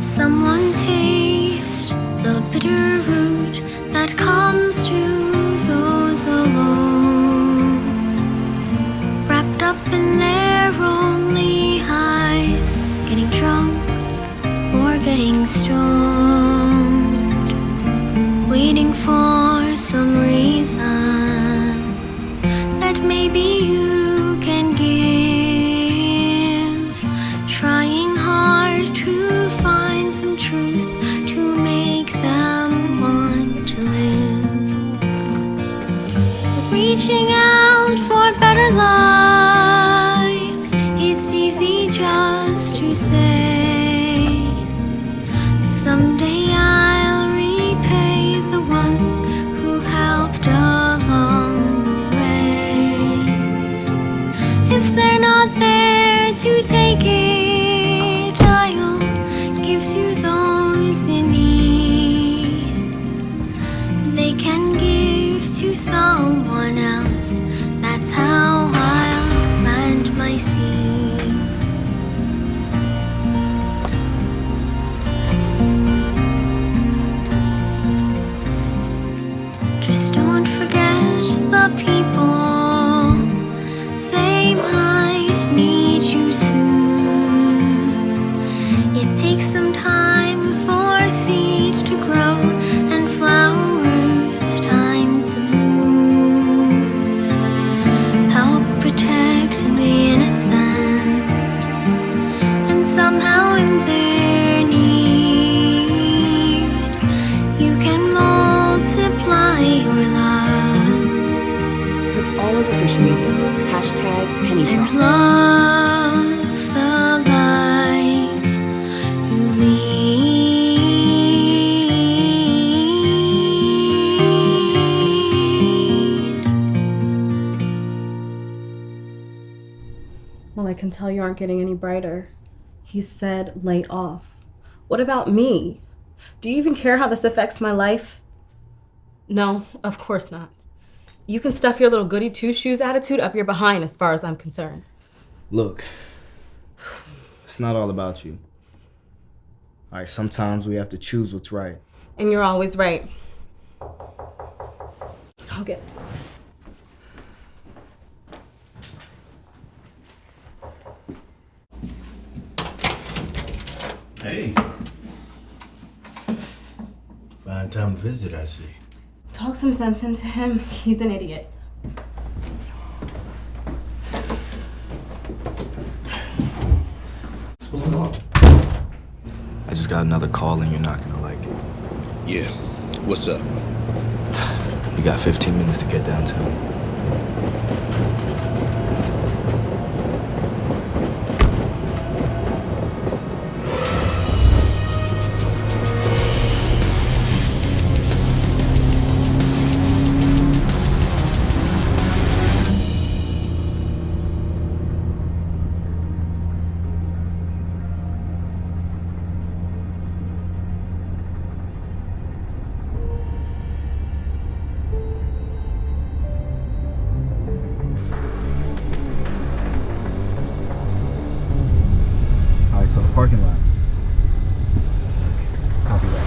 Someone taste the bitter root that comes to those alone, wrapped up in their only highs, getting drunk or getting stoned, waiting for some reason that maybe you can give, trying hard to find some truth to make them want to live, reaching out for a better life. It's easy just to say, someday I'll repay the ones who helped along the way. If they're not there to take it, I'll give to those in need. They can give to someone else. That's how I'll plant my seed. Just don't forget the people. They might need you soon. It takes some time for seeds to grow and flowers time to bloom. How you aren't getting any brighter. He said lay off. What about me? Do you even care how this affects my life? No, of course not. You can stuff your little goody two-shoes attitude up your behind as far as I'm concerned. Look, it's not all about you. All right, sometimes we have to choose what's right. And you're always right. I'll get it. Hey. Fine time to visit, I see. Talk some sense into him. He's an idiot. What's going on? I just got another call and you're not gonna like it. Yeah. What's up? You got 15 minutes to get downtown. So the parking lot. Copy that.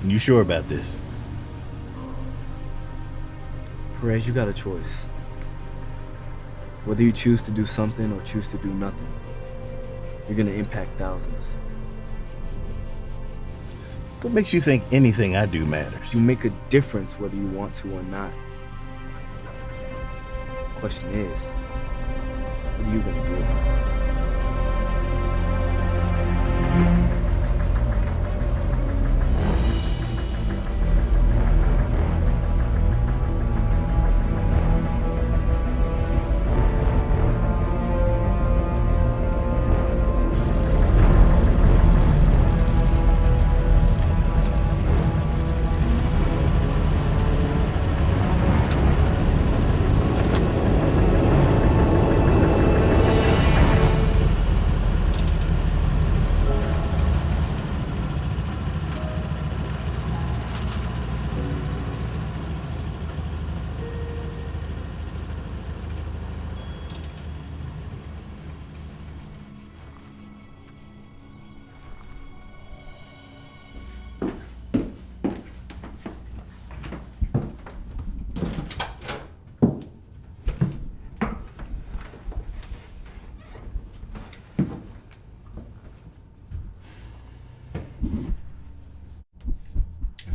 You sure about this? Perez, you got a choice. Whether you choose to do something or choose to do nothing, you're gonna impact thousands. What makes you think anything I do matters? You make a difference whether you want to or not. The question is, what are you gonna do about it?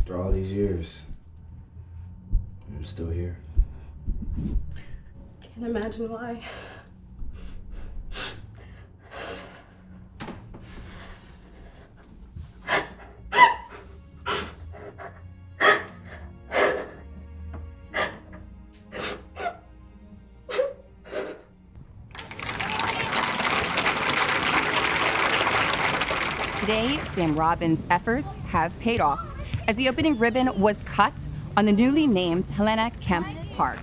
After all these years, I'm still here. Can't imagine why. Today, Sam Robbins' efforts have paid off as the opening ribbon was cut on the newly named Helena Kemp Park.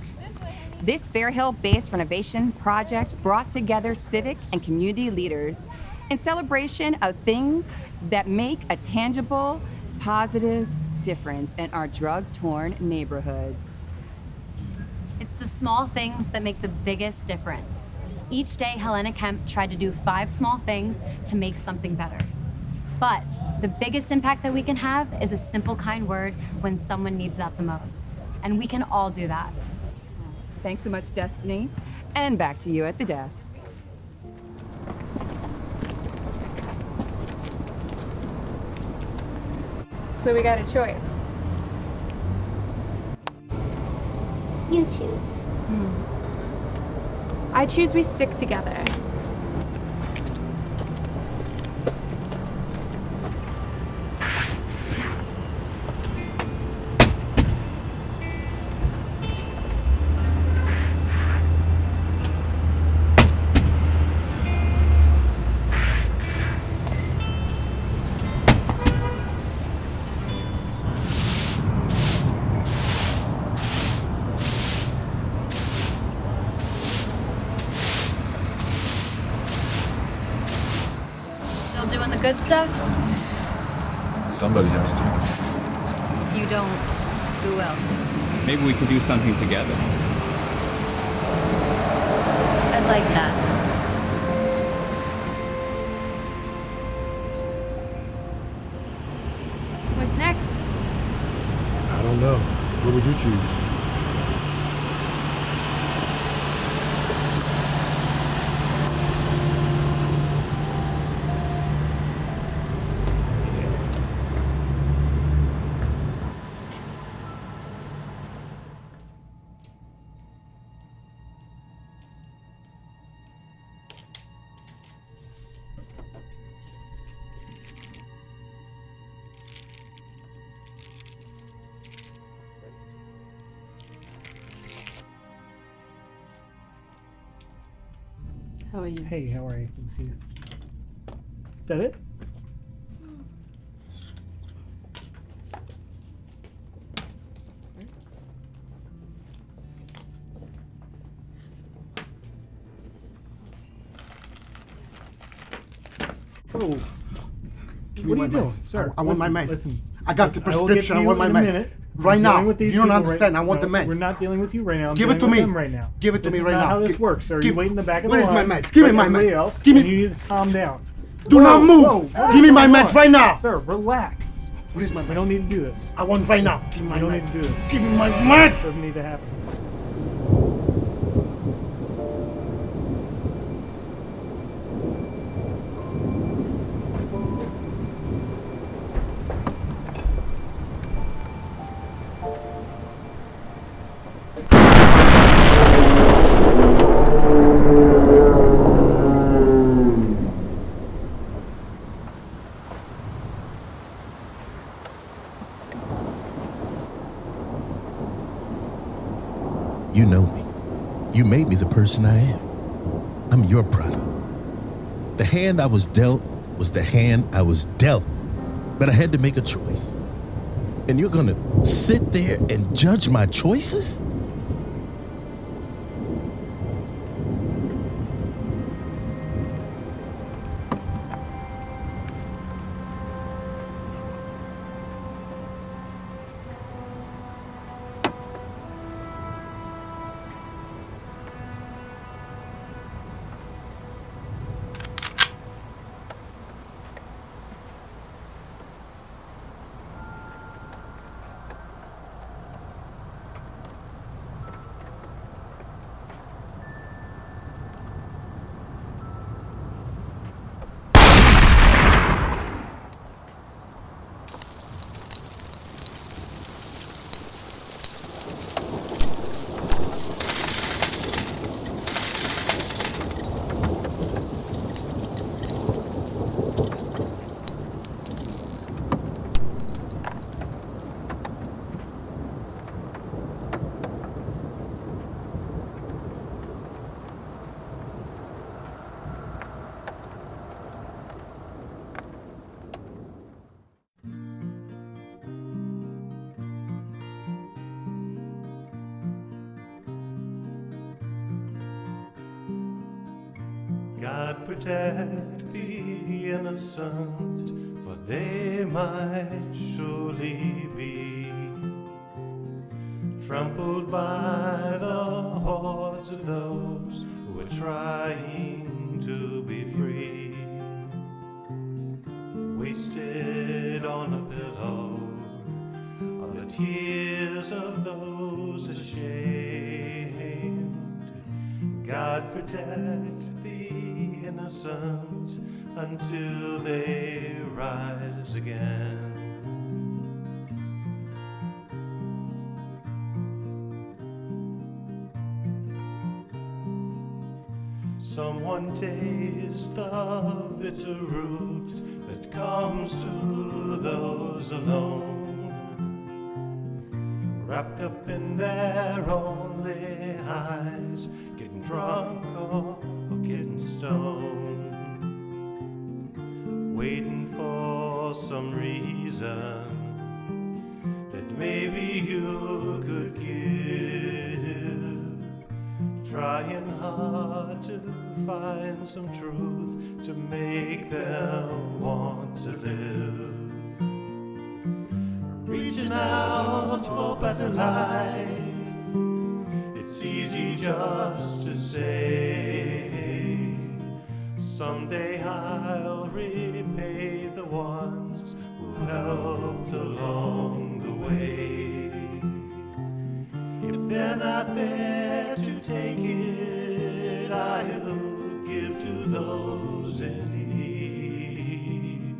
This Fair Hill-based renovation project brought together civic and community leaders in celebration of things that make a tangible, positive difference in our drug-torn neighborhoods. It's the small things that make the biggest difference. Each day, Helena Kemp tried to do 5 small things to make something better. But the biggest impact that we can have is a simple, kind word when someone needs that the most. And we can all do that. Thanks so much, Destiny. And back to you at the desk. So we got a choice. You choose. I choose we stick together. good stuff? Somebody has to. If you don't, who will? Maybe we can do something together. I'd like that. What's next? I don't know. What would you choose? How are you? Hey, how are you? Good to see you. Is that it? Oh. Give me What are my you doing, meds. sir? I want my Listen, meds. listen. I got the Listen, I will prescription. get I to want you my in a meds. minute. Right I'm now. dealing with these You don't people understand. right- I want no, the meds. We're not dealing with you right now. I'm Give it dealing to with me. them right now. Give it to This me is right not now. how this Give- works, sir. give- You wait in the back of the Where is line. my meds? Give me like my everybody meds. else, Give me- and you need to calm down. Do not move. Whoa, Give me my come meds on. right now. Sir, relax. What is my meds? We don't need to do this. I want right now. Give me my We don't meds. need to do this. Give me my meds. This doesn't need to happen. You know me. You made me the person I am. I'm your product. The hand I was dealt was the hand I was dealt. But I had to make a choice. And you're gonna sit there and judge my choices? God protect the innocent, for they might surely be trampled by the hordes of those who are trying to be free, wasted on a pillow of the tears of those ashamed. God protect the innocent until they rise again. Someone taste the bitter root that comes to those alone, wrapped up in their only eyes, getting drunk or getting stoned, waiting for some reason that maybe you could give, trying hard to find some truth to make them want to live. Reaching out for better life, it's easy just to say, someday I'll repay the ones who helped along the way. If they're not there to take it, I'll give to those in need.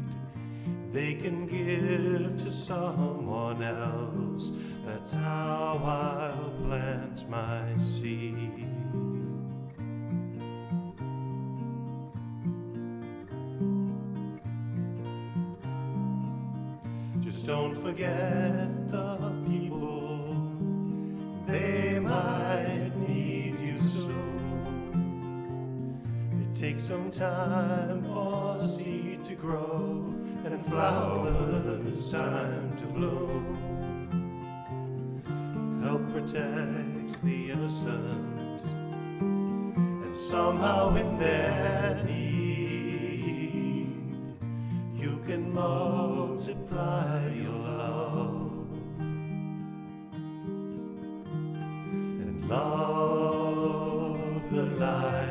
They can give to someone else, that's how I'll plant my seed. Just don't forget the people, they might need you soon. It takes some time for a seed to grow and flowers time to bloom. Help protect the innocent, and somehow in their need, you can multiply your love and love the light.